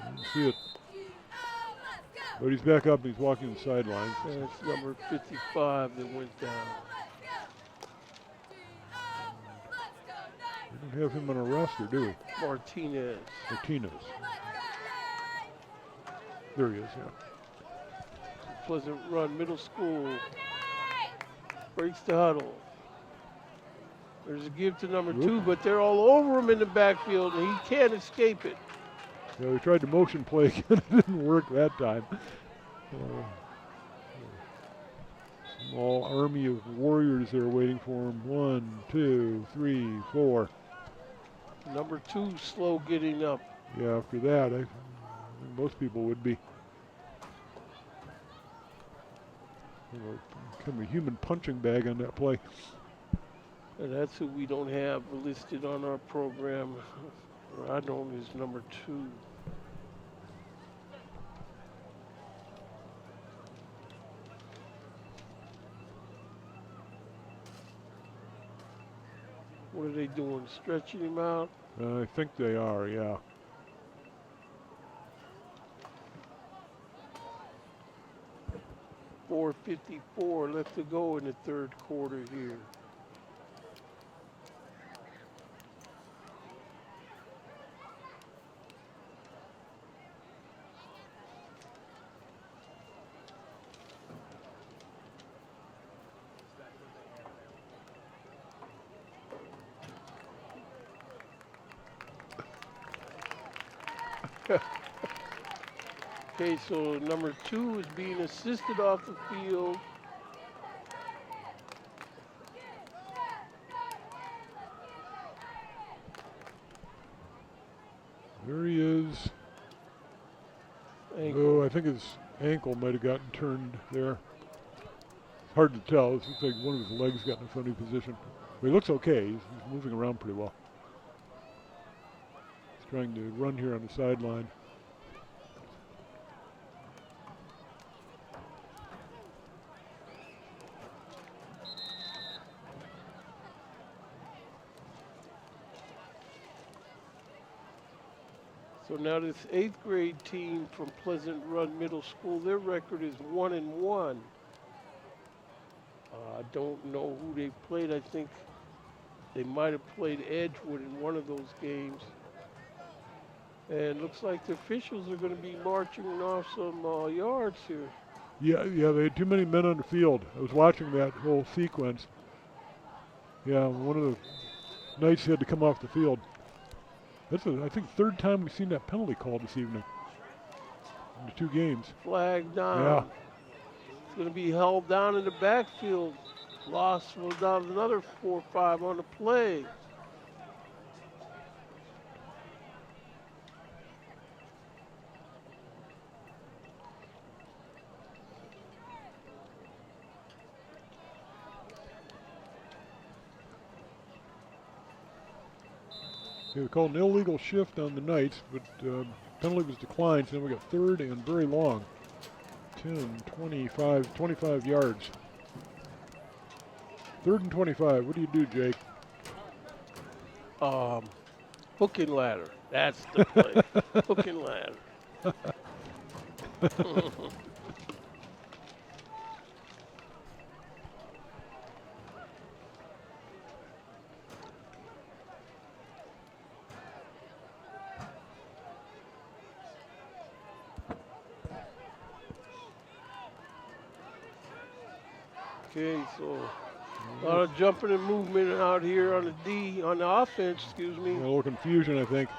Didn't see it. But he's back up and he's walking the sidelines. That's number 55 that went down. We don't have him on a roster, do we? Martinez. Martinez. There he is, yeah. Pleasant Run Middle School. Breaks the huddle. There's a give to number 2, but they're all over him in the backfield, and he can't escape it. Yeah, we tried to motion play again. It didn't work that time. Small army of Warriors there waiting for him. 1, 2, 3, 4. Number 2 slow getting up. Yeah, after that, I think most people would be. Kind of a human punching bag on that play. And that's who we don't have listed on our program. I don't is number 2. What are they doing? Stretching him out? I think they are, yeah. .454 left to go in the third quarter here. Okay, so number 2 is being assisted off the field. There he is. Ankle. Oh, I think his ankle might have gotten turned there. Hard to tell. It looks like one of his legs got in a funny position. But he looks okay. He's moving around pretty well. He's trying to run here on the sideline. So now this 8th grade team from Pleasant Run Middle School, their record is 1-1. I don't know who they played. I think they might have played Edgewood in one of those games. And looks like the officials are going to be marching off some yards here. Yeah, they had too many men on the field. I was watching that whole sequence. Yeah, one of the Knights had to come off the field. That's I think, third time we've seen that penalty called this evening in the 2 games. Flag down. Yeah. It's going to be held down in the backfield. Loss was down another 4 or 5 on the play. They called an illegal shift on the Knights, but penalty was declined, so then we got 3rd and very long. 10, 25 yards. 3rd and 25. What do you do, Jake? Hook and ladder. That's the play. Hook and ladder. Okay, so a lot of jumping and movement out here on the on the offense, excuse me. A little confusion, I think.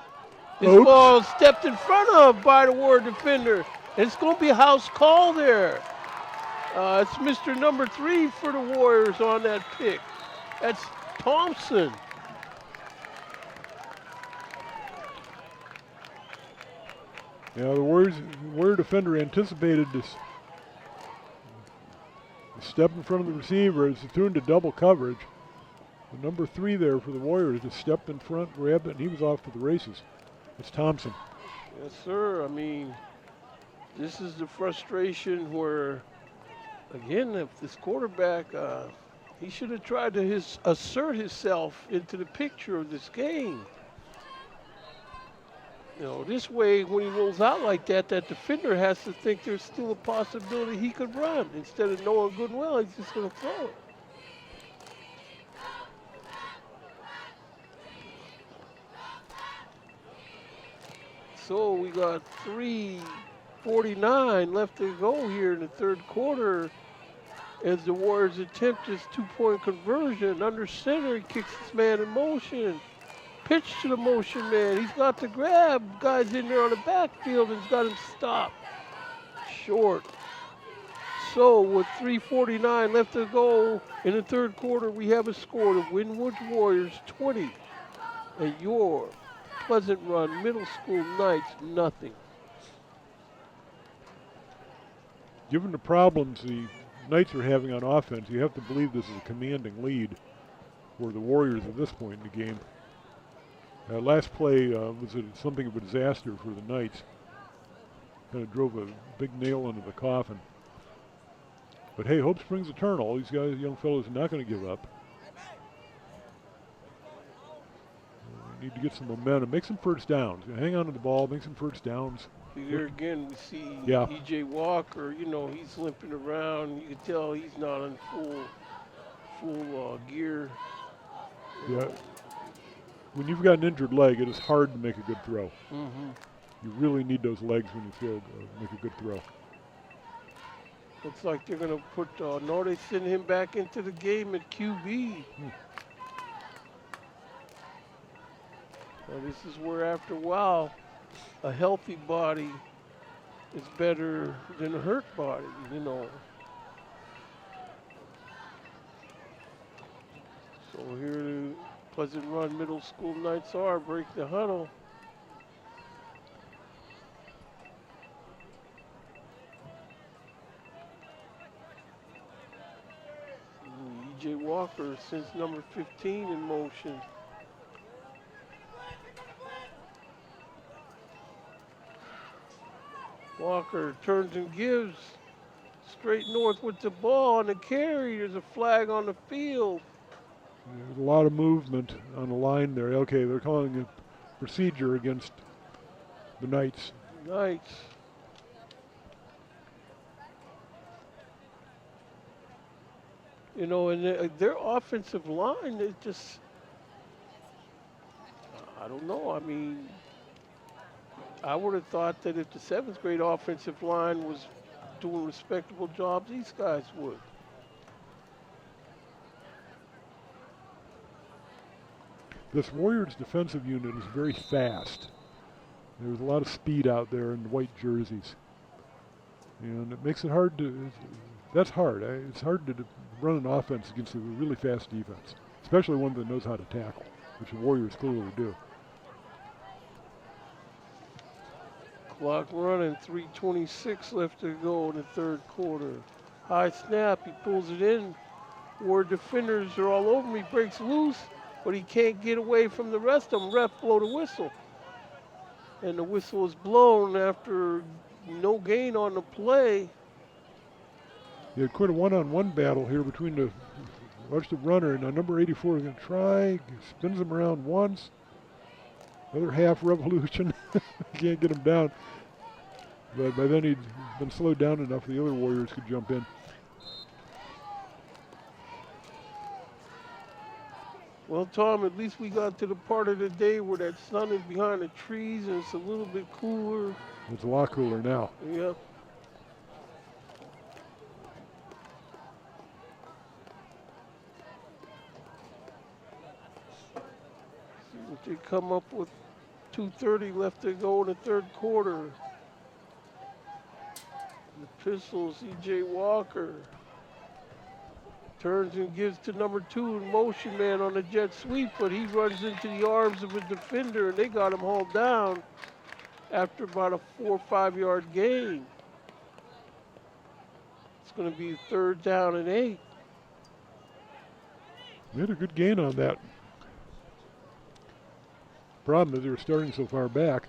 This Oops. ball stepped in front of by the Warrior defender. And it's going to be a house call there. It's Mr. Number 3 for the Warriors on that pick. That's Thompson. Yeah, the Warrior defender anticipated this step in front of the receiver. It's threw into double coverage. The number 3 there for the Warriors just stepped in front, grabbed it, and he was off to the races. It's Thompson. Yes, sir. I mean, this is the frustration where, again, if this quarterback, he should have tried to assert himself into the picture of this game. You know, this way, when he rolls out like that, that defender has to think there's still a possibility he could run. Instead of knowing good and well, he's just going to throw it. So we got 3:49 left to go here in the third quarter as the Warriors attempt this two-point conversion. Under center, he kicks this man in motion. Pitch to the motion man. He's got to grab. Guy's in there on the backfield and he's got him stopped. Short. So with 3:49 left to go in the third quarter, we have a score of Winwood Warriors 20 and your Pleasant Run Middle School Knights nothing. Given the problems the Knights are having on offense, you have to believe this is a commanding lead for the Warriors at this point in the game. Last play was something of a disaster for the Knights. Kind of drove a big nail into the coffin. But hey, hope springs eternal. These guys, young fellows, are not going to give up. Need to get some momentum, make some first downs. Hang on to the ball, make some first downs. Here again, we see Yeah. E.J. Walker. You know, he's limping around. You can tell he's not in full gear. Yeah. When you've got an injured leg, it is hard to make a good throw. Mm-hmm. You really need those legs when you make a good throw. Looks like they're going to put, no, they send him back into the game at QB. Well, this is where, after a while, a healthy body is better than a hurt body, you know. So here the Pleasant Run Middle School Knights are, break the huddle. E.J. Walker since number 15 in motion. Walker turns and gives straight north with the ball on the carry. There's a flag on the field. There's a lot of movement on the line there. Okay, they're calling a procedure against the Knights. Knights. You know, and their offensive line is just, I don't know. I mean, I would have thought that if the 7th grade offensive line was doing respectable jobs, these guys would. This Warriors defensive unit is very fast. There's a lot of speed out there in the white jerseys. And it makes it hard to, that's hard. It's hard to run an offense against a really fast defense, especially one that knows how to tackle, which the Warriors clearly do. Clock running, 3:26 left to go in the third quarter. High snap, he pulls it in. Warrior defenders are all over him. He breaks loose, but he can't get away from the rest of them. Ref blow the whistle. And the whistle is blown after no gain on the play. You had quite a one-on-one battle here between the runner and number 84 is going to try, spins him around once. Another half revolution. Can't get him down. But by then he'd been slowed down enough the other Warriors could jump in. Well, Tom, at least we got to the part of the day where that sun is behind the trees and it's a little bit cooler. It's a lot cooler now. Yep. See what they come up with. 2:30 left to go in the third quarter. The Pistols, E.J. Walker. Turns and gives to number 2 in motion man on a jet sweep, but he runs into the arms of a defender and they got him hauled down after about a 4 or 5 yard gain. It's going to be 3rd down and 8. They had a good gain on that. Problem is they're starting so far back.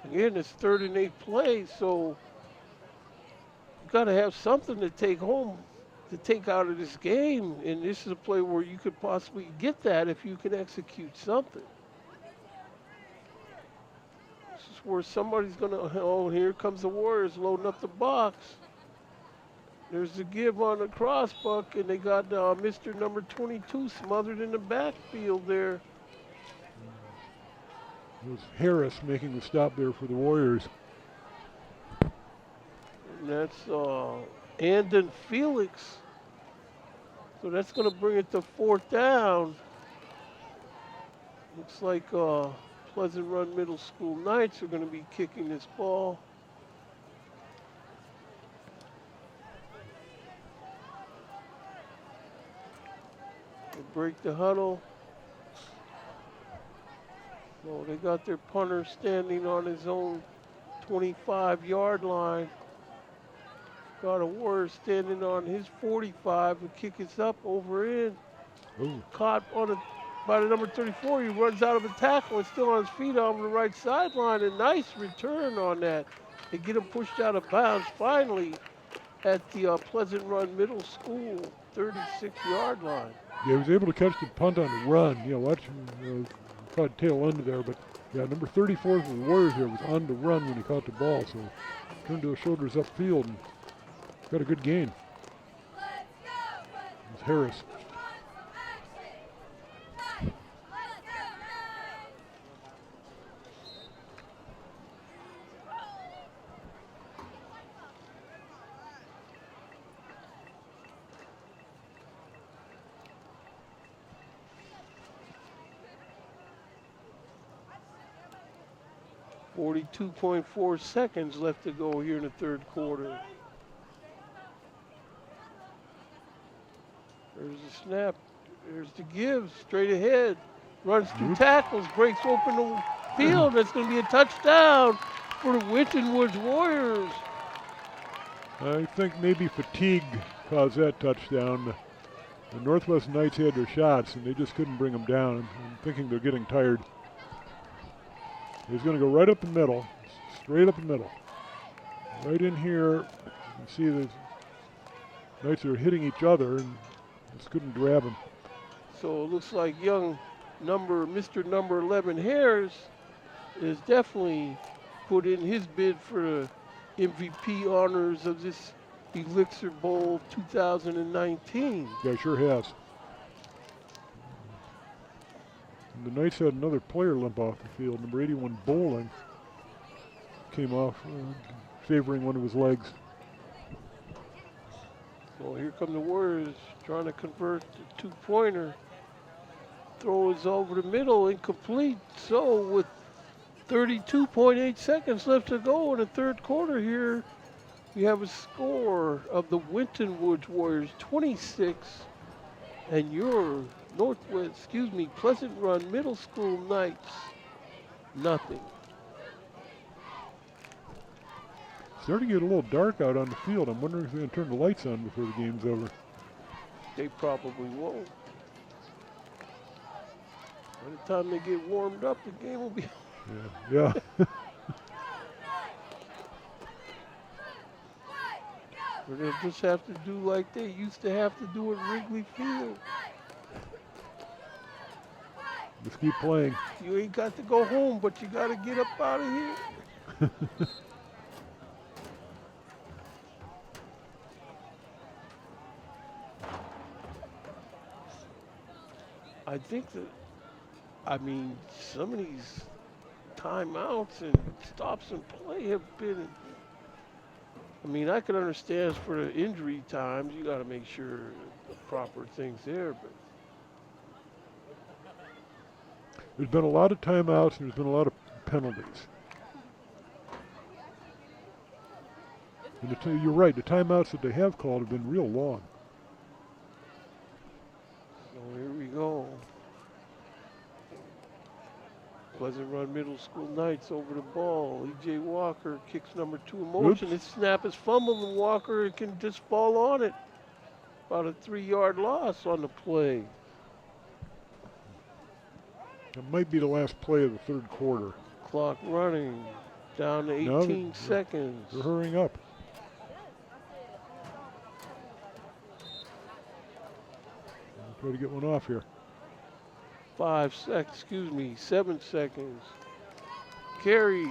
Again, it's 3rd and 8 play, so you got to have something to take home, to take out of this game. And this is a play where you could possibly get that if you can execute something. This is where somebody's going to, oh, here comes the Warriors loading up the box. There's the give on the cross buck, and they got Mr. number 22 smothered in the backfield there. It was Harris making the stop there for the Warriors. And that's Andon Felix. So that's going to bring it to 4th down. Looks like Pleasant Run Middle School Knights are going to be kicking this ball. They break the huddle. So they got their punter standing on his own 25-yard line. Got a Warrior standing on his 45 and kick it up over in. Ooh. Caught on by the number 34. He runs out of a tackle and still on his feet on the right sideline. A nice return on that. They get him pushed out of bounds finally at the Pleasant Run Middle School 36-yard line. Yeah, he was able to catch the punt on the run. You know, watch him caught tail end there, but yeah, number 34 for the Warriors here was on the run when he caught the ball, so turned to his shoulders upfield and got a good gain. It was Harris. .4 seconds left to go here in the third quarter. There's the snap. There's the give. Straight ahead. Runs through tackles. Breaks open the field. That's going to be a touchdown for the Winton Woods Warriors. I think maybe fatigue caused that touchdown. The Northwest Knights had their shots, and they just couldn't bring them down. I'm thinking they're getting tired. He's going to go right up the middle, straight up the middle. Right in here, you can see the Knights are hitting each other and just couldn't grab him. So it looks like young Mr. number 11 Harris is definitely put in his bid for the MVP honors of this Elixir Bowl 2019. Yeah, sure has. And the Knights had another player limp off the field. Number 81, Bowling, came off, favoring one of his legs. So here come the Warriors trying to convert the two-pointer. Throw is over the middle, incomplete. So with 32.8 seconds left to go in the third quarter here, we have a score of the Winton Woods Warriors 26 and your Pleasant Run Middle School Knights, nothing. Starting to get a little dark out on the field. I'm wondering if they're going to turn the lights on before the game's over. They probably won't. By the time they get warmed up, the game will be. Yeah. Or they'll just have to do like they used to have to do at Wrigley Field. Just keep playing. You ain't got to go home, but you got to get up out of here. I think that, I mean, some of these timeouts and stops and play have been. I mean, I can understand for the injury times, you got to make sure the proper things there, but There's been a lot of timeouts and there's been a lot of penalties. And you're right, the timeouts that they have called have been real long. so here we go. Pleasant Run Middle School Knights over the ball. E.J. Walker kicks number 2 in motion. His snap is fumbled, and Walker can just fall on it. About a 3-yard loss on the play. It might be the last play of the third quarter. Clock running down to 18 seconds. They're hurrying up. I'll try to get one off here. 7 seconds. Carry.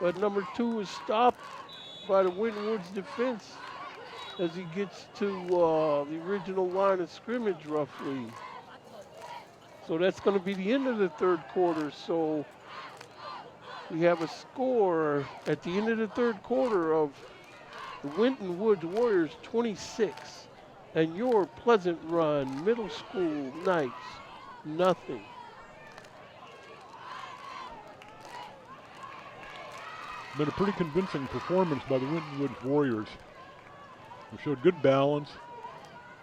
But number 2 is stopped by the Winton Woods defense as he gets to the original line of scrimmage roughly. So that's going to be the end of the third quarter. So we have a score at the end of the third quarter of the Winton Woods Warriors 26 and your Pleasant Run Middle School Knights nothing. Been a pretty convincing performance by the Winton Woods Warriors. They showed good balance.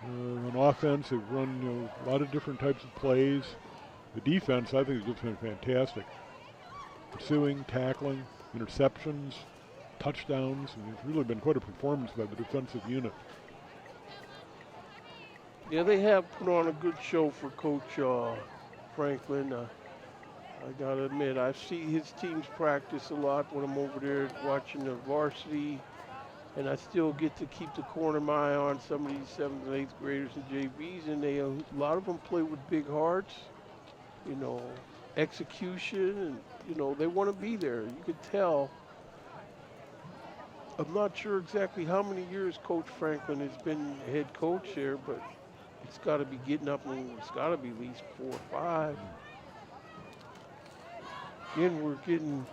On offense, they've run a lot of different types of plays. The defense, I think, has just been fantastic. Pursuing, tackling, interceptions, touchdowns. And it's really been quite a performance by the defensive unit. Yeah, they have put on a good show for Coach Franklin. I gotta admit, I see his teams practice a lot when I'm over there watching the varsity, and I still get to keep the corner of my eye on some of these 7th and 8th graders and JVs, and a lot of them play with big hearts, execution, and they want to be there. You could tell. I'm not sure exactly how many years Coach Franklin has been head coach there, but it's got to be getting up, and it's got to be at least 4 or 5. Again, we're getting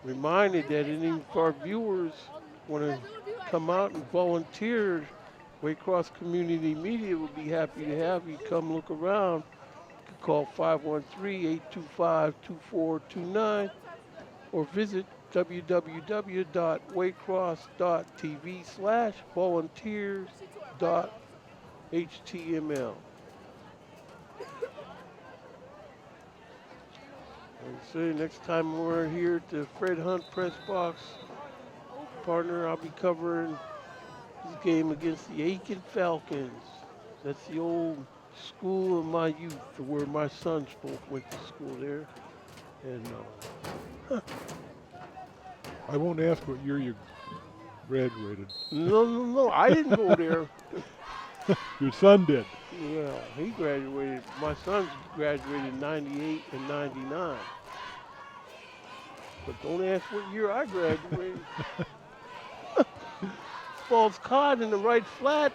reminded that any of our viewers want to come out and volunteer, Waycross Community Media would be happy to have you come look around. You can call 513-825-2429 or visit www.waycross.tv/volunteers.html. And so next time we're here at the Fred Hunt Press Box, partner, I'll be covering this game against the Aiken Falcons. That's the old school of my youth, where my sons both went to school there. And I won't ask what year you graduated. No, I didn't go there. Your son did. Yeah, he graduated. My sons graduated in 98 and 99. But don't ask what year I graduated. Ball's caught in the right flat.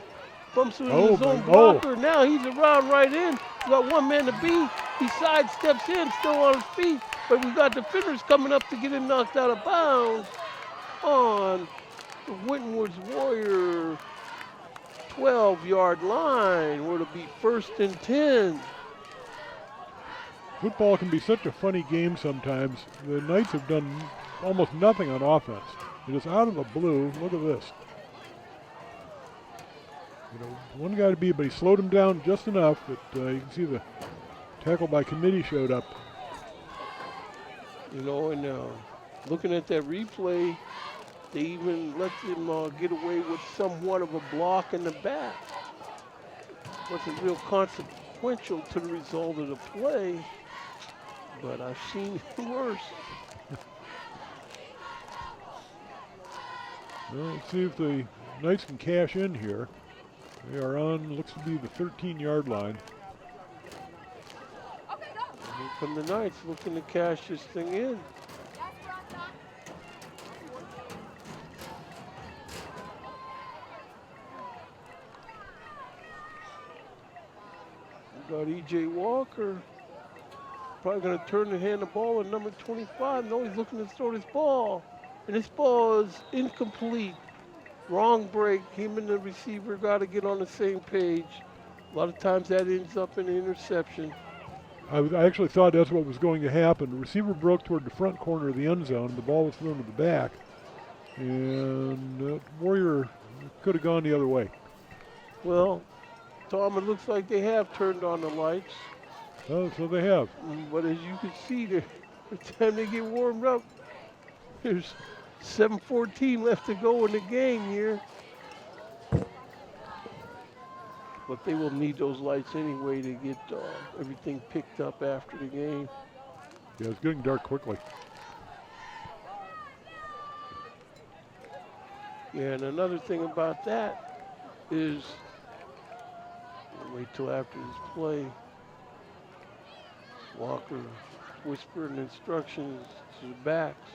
Bumps into his own blocker. Now he's around right in. We got one man to beat. He sidesteps in, still on his feet. But we got defenders coming up to get him knocked out of bounds on the Winton Woods Warrior 12-yard line, where it'll be 1st and 10. Football can be such a funny game sometimes. The Knights have done almost nothing on offense. It is out of the blue. Look at this. One guy to beat, but he slowed him down just enough that you can see the tackle by committee showed up. And looking at that replay, they even let them get away with somewhat of a block in the back. Wasn't real consequential to the result of the play, but I've seen worse. Well, let's see if the Knights can cash in here. They are on, looks to be the 13-yard line. And here come the Knights looking to cash this thing in. Got E.J. Walker. Probably going to turn and hand the ball to number 25. No, he's looking to throw this ball. And this ball is incomplete. Wrong break. Him and the receiver got to get on the same page. A lot of times that ends up in an interception. I actually thought that's what was going to happen. The receiver broke toward the front corner of the end zone. The ball was thrown to the back. And the Warrior could have gone the other way. Well, Tom, it looks like they have turned on the lights. Oh, so they have. But as you can see, by the time they get warmed up, there's 7:14 left to go in the game here. But they will need those lights anyway to get everything picked up after the game. Yeah, it's getting dark quickly. Yeah, and another thing about that is, wait till after this play, Walker whispering instructions to the backs.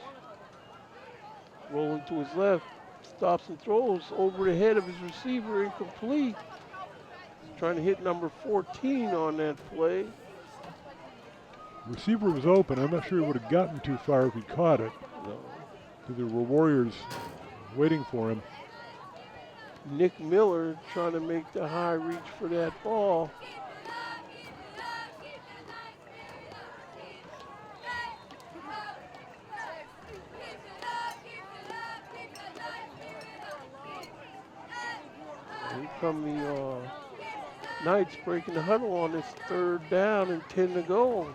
Rolling to his left, stops and throws over the head of his receiver, incomplete. Trying to hit number 14 on that play. Receiver was open. I'm not sure he would have gotten too far if he caught it. No. There were Warriors waiting for him. Nick Miller trying to make the high reach for that ball. Here come the Knights breaking the huddle on this 3rd down and 10 to go.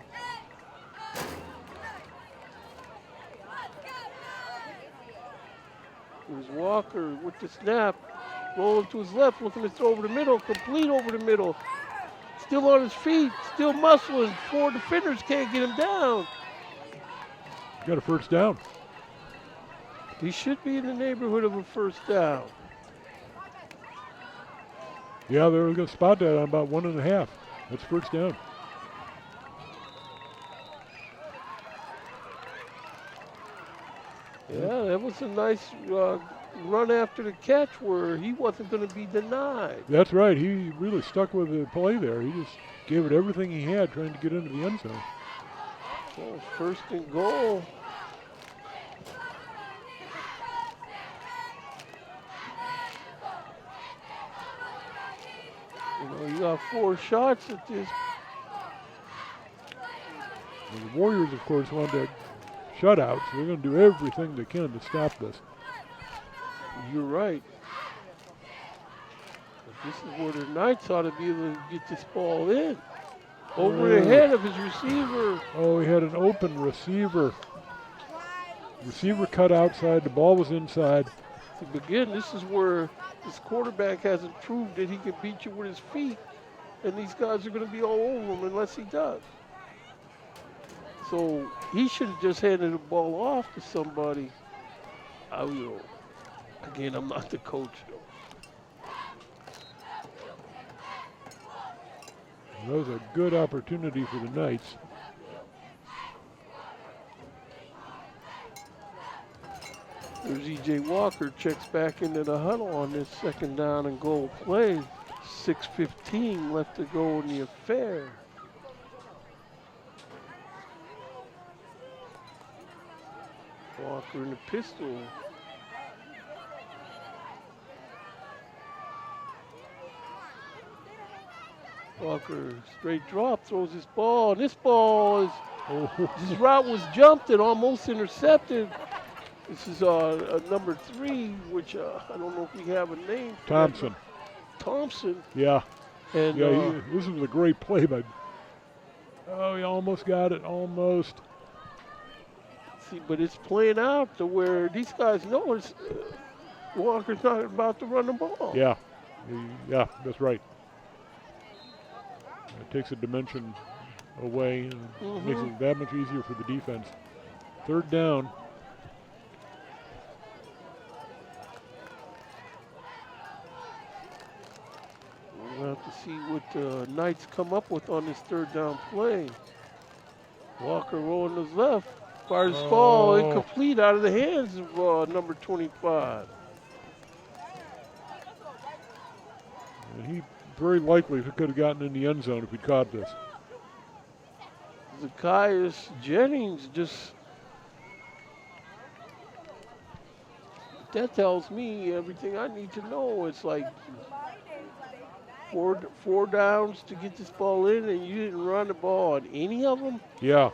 Here's Walker with the snap. Rolling to his left, looking to throw over the middle, complete over the middle. Still on his feet, still muscling. 4 defenders can't get him down. Got a first down. He should be in the neighborhood of a first down. Yeah, they're going to spot that on about 1.5. That's first down. Yeah, that was a nice run after the catch where he wasn't going to be denied. That's right. He really stuck with the play there. He just gave it everything he had trying to get into the end zone. So 1st and goal. You know, you got 4 shots at this. And the Warriors, of course, want that shutout, so they're going to do everything they can to stop this. You're right. But this is where the Knights ought to be able to get this ball in. Over the head of his receiver. Oh, he had an open receiver. Receiver cut outside, the ball was inside. Again, this is where this quarterback hasn't proved that he can beat you with his feet. And these guys are going to be all over him unless he does. So he should have just handed the ball off to somebody. Again, I'm not the coach, though. That was a good opportunity for the Knights. There's E.J. Walker, checks back into the huddle on this 2nd down and goal play. 6:15 left to go in the affair. Walker in the pistol. Walker, straight drop, throws his ball, and this ball is, his route was jumped and almost intercepted. This is number 3, which I don't know if we have a name. Thompson. Thompson. Yeah. And yeah, this was a great play, but he almost got it, almost. See, but it's playing out to where these guys know it's Walker's not about to run the ball. Yeah, yeah, that's right. It takes a dimension away and makes it that much easier for the defense. 3rd down. We'll have to see what the Knights come up with on this 3rd down play. Walker rolling his left. Fires ball incomplete out of the hands of number 25. And he very likely if it could have gotten in the end zone if we'd caught this. Zacchaeus Jennings just, that tells me everything I need to know. It's like four downs to get this ball in, and you didn't run the ball on any of them? Yeah.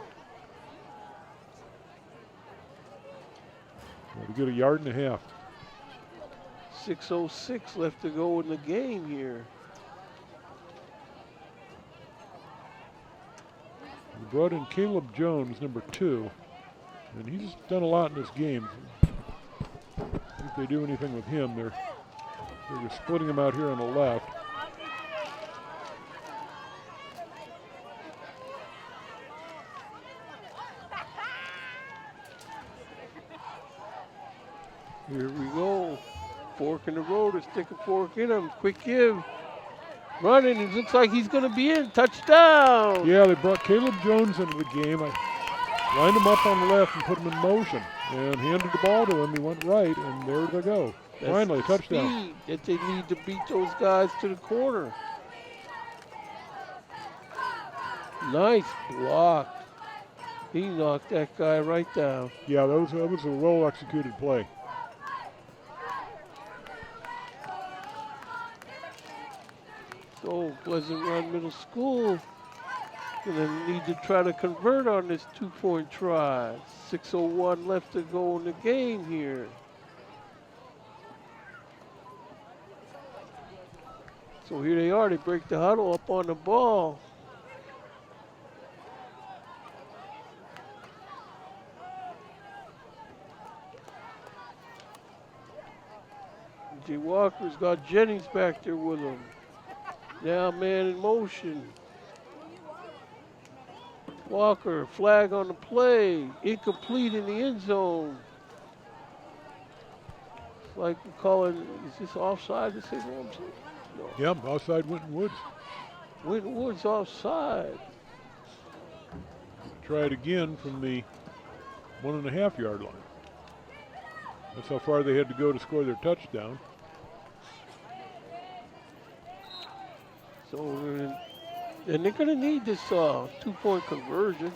To get a yard and a half. 6:06 left to go in the game here. We brought in Caleb Jones, number 2, and he's done a lot in this game. If they do anything with him, they're splitting him out here on the left. Here we go. Fork in the road, or stick a fork in him. Quick give. Running, it looks like he's going to be in. Touchdown. Yeah, they brought Caleb Jones into the game. I lined him up on the left and put him in motion and handed the ball to him. He went right, and there they go. That's Finally, a the touchdown. speed that they need to beat those guys to the corner. Nice block. He knocked that guy right down. Yeah, that was a well-executed play. So Pleasant Run Middle School gonna need to try to convert on this 2-point try. 6:01 left to go in the game here. So here they are, they break the huddle up on the ball. J. Walker's got Jennings back there with him. Now man in motion. Walker, flag on the play. Incomplete in the end zone. It's like we're calling, is this offside to say no? No. Yeah, outside Winton Woods. Winton Woods offside. Try it again from the 1.5 yard line. That's how far they had to go to score their touchdown. So, and they're going to need this 2-point conversion.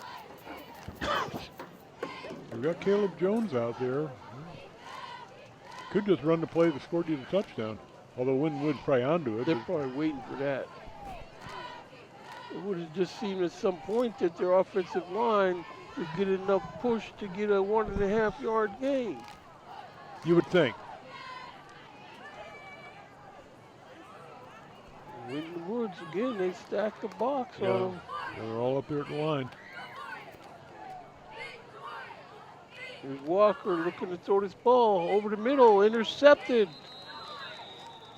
We've got Caleb Jones out there. Could just run the play that scored you the touchdown. Although Winton Woods probably onto it. They're probably waiting for that. It would have just seemed at some point that their offensive line would get enough push to get a 1.5 yard gain. You would think. Winton Woods, again, they stacked the box on them. They're all up there at the line. Here's Walker looking to throw this ball over the middle, intercepted.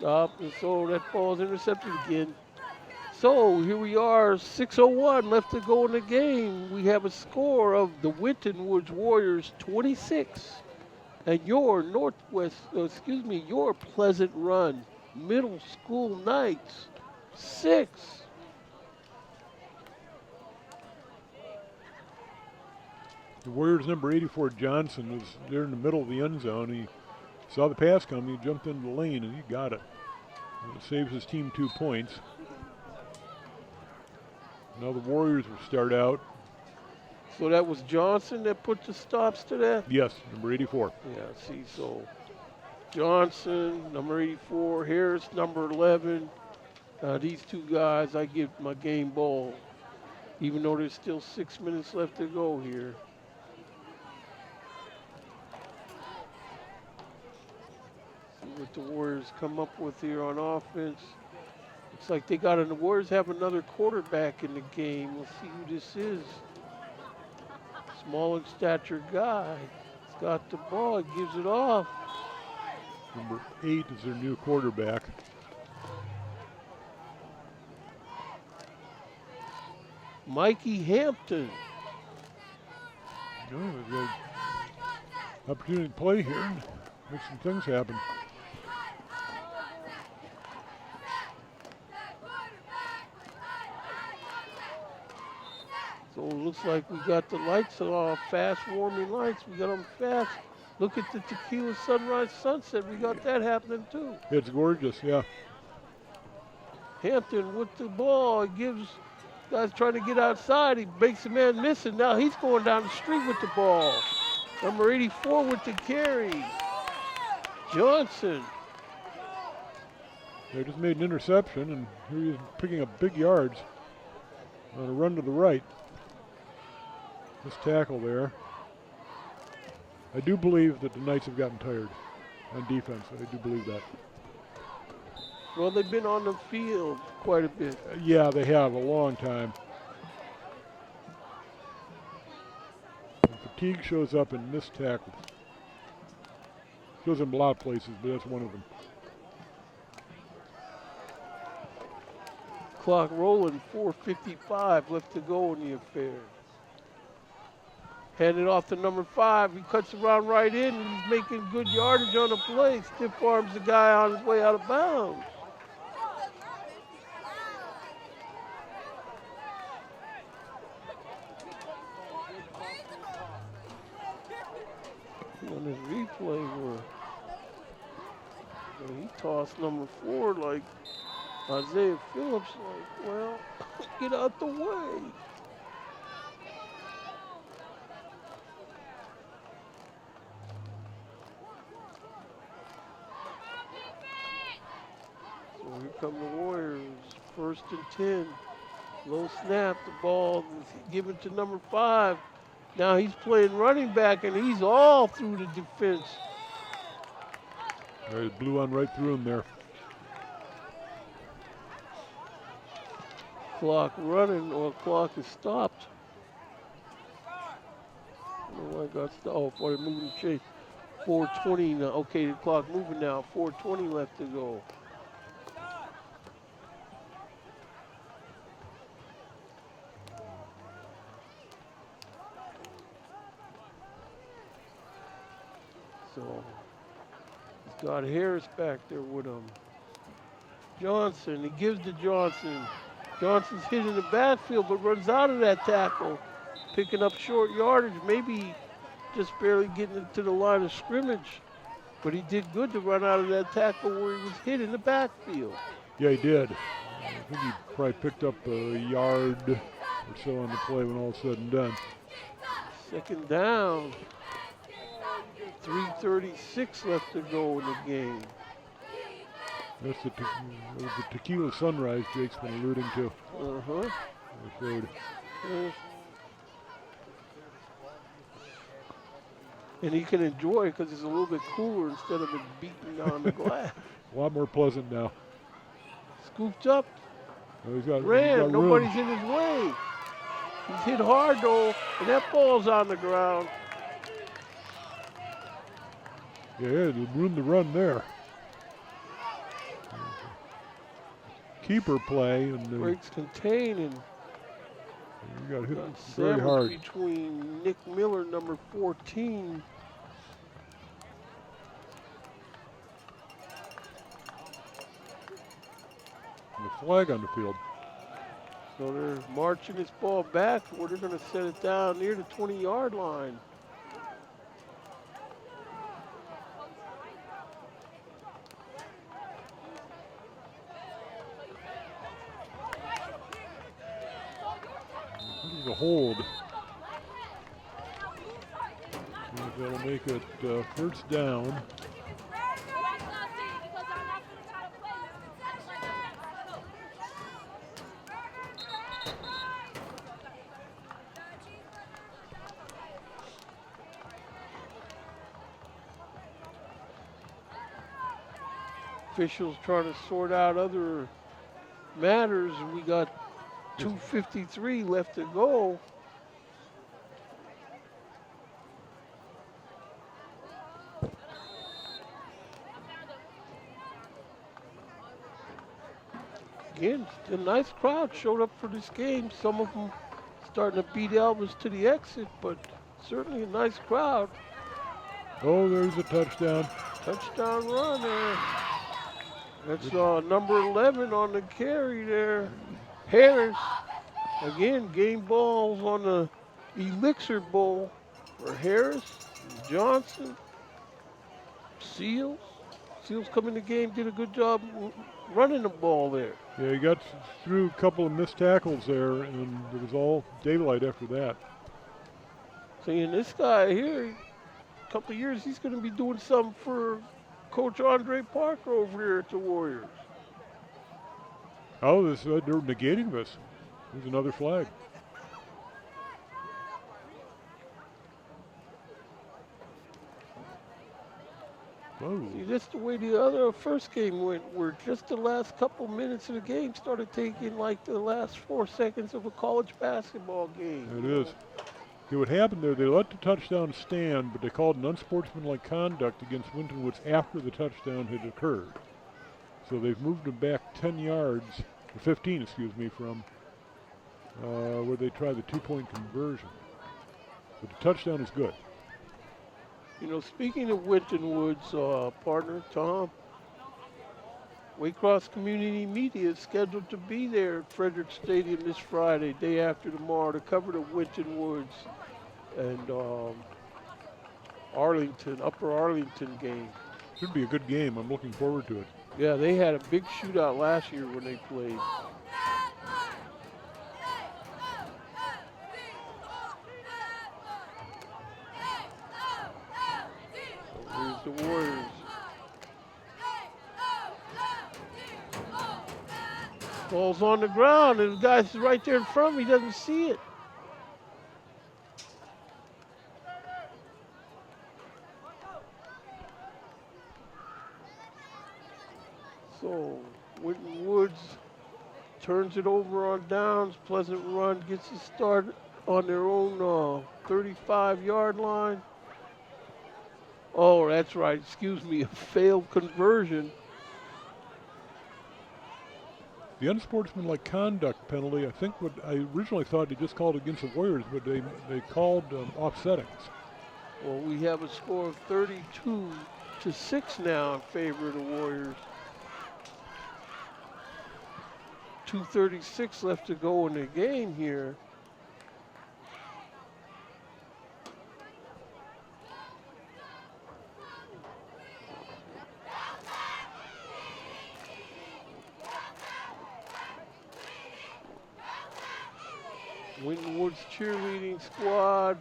And so that ball is intercepted again. So here we are, 6:01 left to go in the game. We have a score of the Winton Woods Warriors 26 and your your Pleasant Run Middle School Knights 6. The Warriors number 84, Johnson, was there in the middle of the end zone. He saw the pass come, he jumped into the lane, and he got it. And it saves his team 2 points. Now the Warriors will start out. So that was Johnson that put the stops to that? Yes, number 84. Yeah, see, so Johnson, number 84, Harris, number 11. These two guys, I give my game ball, even though there's still 6 minutes left to go here. See what the Warriors come up with here on offense. Looks like the Warriors have another quarterback in the game. We'll see who this is. Small in stature guy. He's got the ball, gives it off. Number 8 is their new quarterback. Mikey Hampton. They've got opportunity to play here and make some things happen. So it looks like we got the lights off, fast warming lights. We got them fast. Look at the tequila sunrise sunset. We got that happening too. It's gorgeous, yeah. Hampton with the ball. He gives guys trying to get outside. He makes the man miss it. Now he's going down the street with the ball. Number 84 with the carry. Johnson. They just made an interception, and here he is picking up big yards on a run to the right. This tackle there. I do believe that the Knights have gotten tired on defense. I do believe that. Well, they've been on the field quite a bit. Yeah, they have a long time. And fatigue shows up in missed tackles. Shows in a lot of places, but that's one of them. Clock rolling, 4:55 left to go in the affair. Handed off to number 5. He cuts around right in, and he's making good yardage on the play. Stiff arms the guy on his way out of bounds. On his replay where he tossed number 4 like Isaiah Phillips, like, well, get out the way. So here come the Warriors, 1st and 10. Low snap, the ball is given to number 5. Now he's playing running back, and he's all through the defense. He blew on right through him there. Clock running, or clock is stopped. Oh, I got stopped. Oh, for the moving chase. 4:20 now. Okay, the clock moving now. 4:20 left to go. So he's got Harris back there with him. Johnson, he gives to Johnson. Johnson's hit in the backfield, but runs out of that tackle, picking up short yardage, maybe just barely getting into the line of scrimmage. But he did good to run out of that tackle where he was hit in the backfield. Yeah, he did. I think he probably picked up a yard or so on the play when all is said and done. 2nd down. 3:36 left to go in the game. That's the tequila sunrise Jake's been alluding to. Uh-huh. And he can enjoy it because it's a little bit cooler instead of it beating on the glass. A lot more pleasant now. Scooped up, Oh, he's got ran, room. nobody's in his way. He's hit hard though, and that ball's on the ground. Yeah, there's room to run there. Keeper play, and Breaks contain, and you got hit very sandwiched hard. between Nick Miller, number 14. And the flag on the field. So they're marching this ball back, where they're going to set it down near the 20-yard line. This is a hold. That'll make it 1st down. Officials trying to sort out other matters. We got 2:53 left to go. Again, a nice crowd showed up for this game. Some of them starting to beat Elvis to the exit, but certainly a nice crowd. Oh, there's a touchdown. Touchdown run there. That's number 11 on the carry there. Harris. Again, game balls on the Elixir Bowl for Harris, Johnson, Seals. Seals come in the game, did a good job running the ball there. Yeah, he got through a couple of missed tackles there, and it was all daylight after that. Seeing this guy here, a couple of years, he's going to be doing something for Coach Andre Parker over here at the Warriors. Oh, they're negating this. There's another flag. Whoa. See, that's the way the first game went, where just the last couple minutes of the game started taking like the last 4 seconds of a college basketball game. It is. See, what happened there, they let the touchdown stand, but they called an unsportsmanlike conduct against Winton Woods after the touchdown had occurred. So they've moved them back 10 yards, or 15, excuse me, from where they tried the 2-point conversion. But the touchdown is good. You know, speaking of Winton Woods, partner Tom, Waycross Community Media is scheduled to be there at Frederick Stadium this Friday, day after tomorrow, to cover the Winton Woods and Upper Arlington game. Should be a good game. I'm looking forward to it. Yeah, they had a big shootout last year when they played. Here's the Warriors. Ball's on the ground, and the guy's right there in front of him. He doesn't see it. So, Winton Woods turns it over on downs. Pleasant Run gets the start on their own 35-yard line. Oh, that's right. Excuse me, a failed conversion. The unsportsmanlike conduct penalty, I think what I originally thought they just called against the Warriors, but they called offsettings. Well, we have a score of 32-6 now in favor of the Warriors. 2:36 left to go in the game here. Winton Woods cheerleading squad,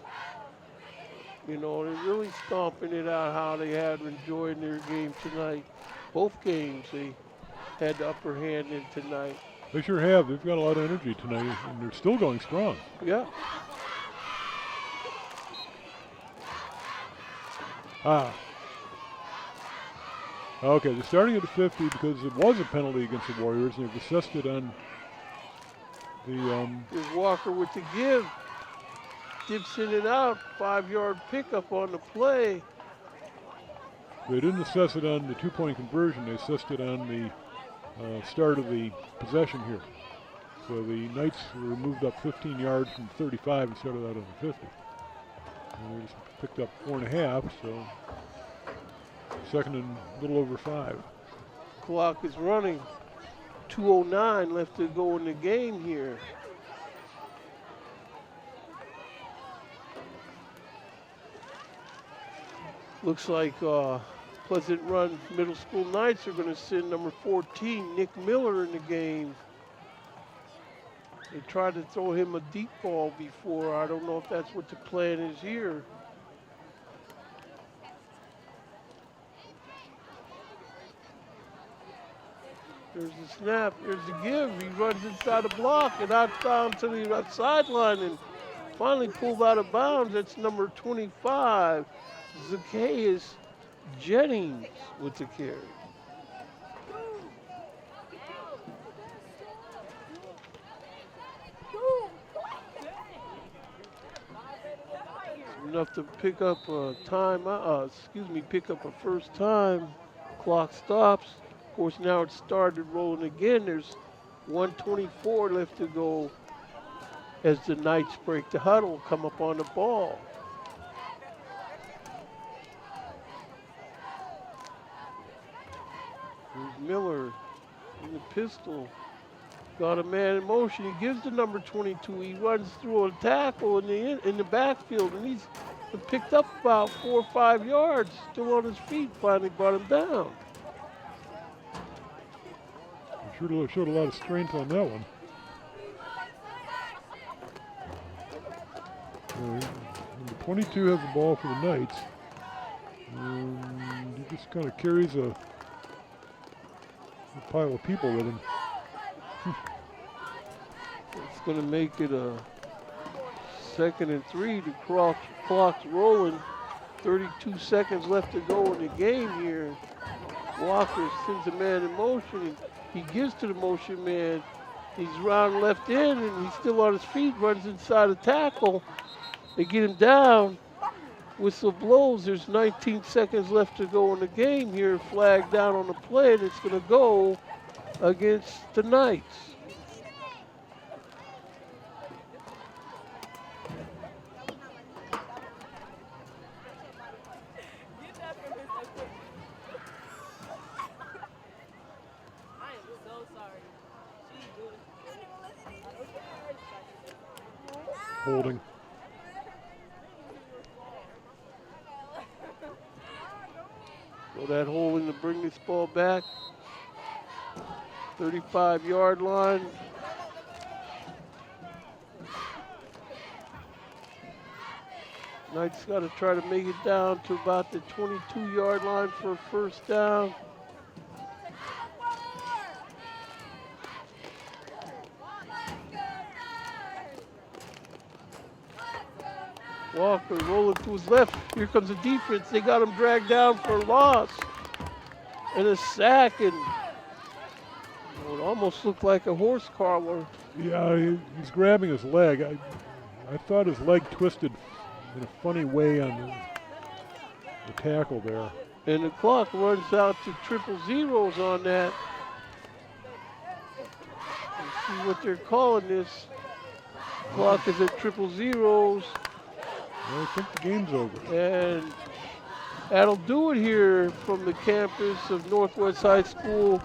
you know, they're really stomping it out how they had enjoyed their game tonight. Both games they had the upper hand in tonight. They sure have. They've got a lot of energy tonight, and they're still going strong. Yeah. Okay, they're starting at the 50 because it was a penalty against the Warriors, and they've assessed it on the... Here's Walker with the give. Dips in and out. 5-yard pickup on the play. They didn't assess it on the 2-point conversion. They assessed it on the start of the possession here. So the Knights were moved up 15 yards from 35 and started out on the 50. And they just picked up 4.5, so second and a little over 5. Clock is running. 2:09 left to go in the game here. Looks like Pleasant Run Middle School Knights are going to send number 14, Nick Miller, in the game. They tried to throw him a deep ball before. I don't know if that's what the plan is here. There's the snap, there's the give. He runs inside the block and out down to the sideline and finally pulled out of bounds. That's number 25, Zacchaeus Jennings with the carry. Enough to pick up a pick up a first time. Clock stops. Of course, now it's started rolling again. There's 1:24 left to go as the Knights break the huddle, come up on the ball. Here's Miller in the pistol. Got a man in motion. He gives the number 22. He runs through a tackle in the backfield, and he's picked up about 4 or 5 yards. Still on his feet. Finally brought him down. Showed a lot of strength on that one. Number 22 has the ball for the Knights. And he just kind of carries a pile of people with him. It's going to make it a 2nd and 3. The clock's rolling. 32 seconds left to go in the game here. Walker sends a man in motion, and he gives to the motion man. He's round left in, and he's still on his feet, runs inside a tackle. They get him down. Whistle blows. There's 19 seconds left to go in the game here. Flag down on the play, and it's going to go against the Knights. Holding. So that holding to bring this ball back. 35-yard line. Knights got to try to make it down to about the 22-yard line for a first down. Walker rolling to his left. Here comes the defense. They got him dragged down for a loss and a sack, and it almost looked like a horse collar. Yeah, he's grabbing his leg. I thought his leg twisted in a funny way on the tackle there. And the clock runs out to triple zeros on that. Let's see what they're calling this. Clock is at triple zeros. Well, I think the game's over. And that'll do it here from the campus of Northwest High School,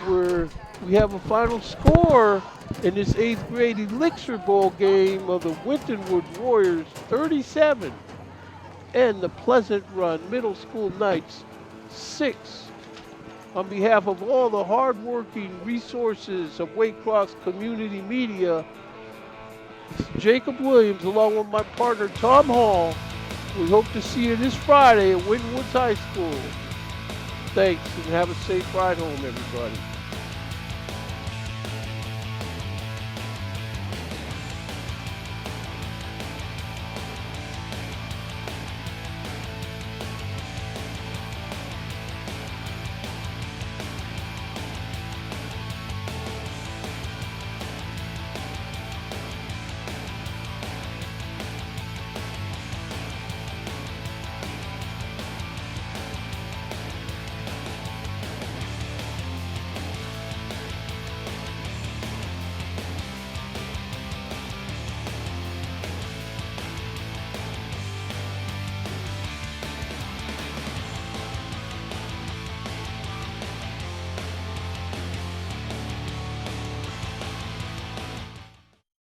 where we have a final score in this 8th grade Elixir Bowl game of the Winton Woods Warriors 37 and the Pleasant Run Middle School Knights 6. On behalf of all the hardworking resources of Waycross Community Media, Jacob Williams, along with my partner Tom Hall. We hope to see you this Friday at Winton Woods High School. Thanks, and have a safe ride home, everybody.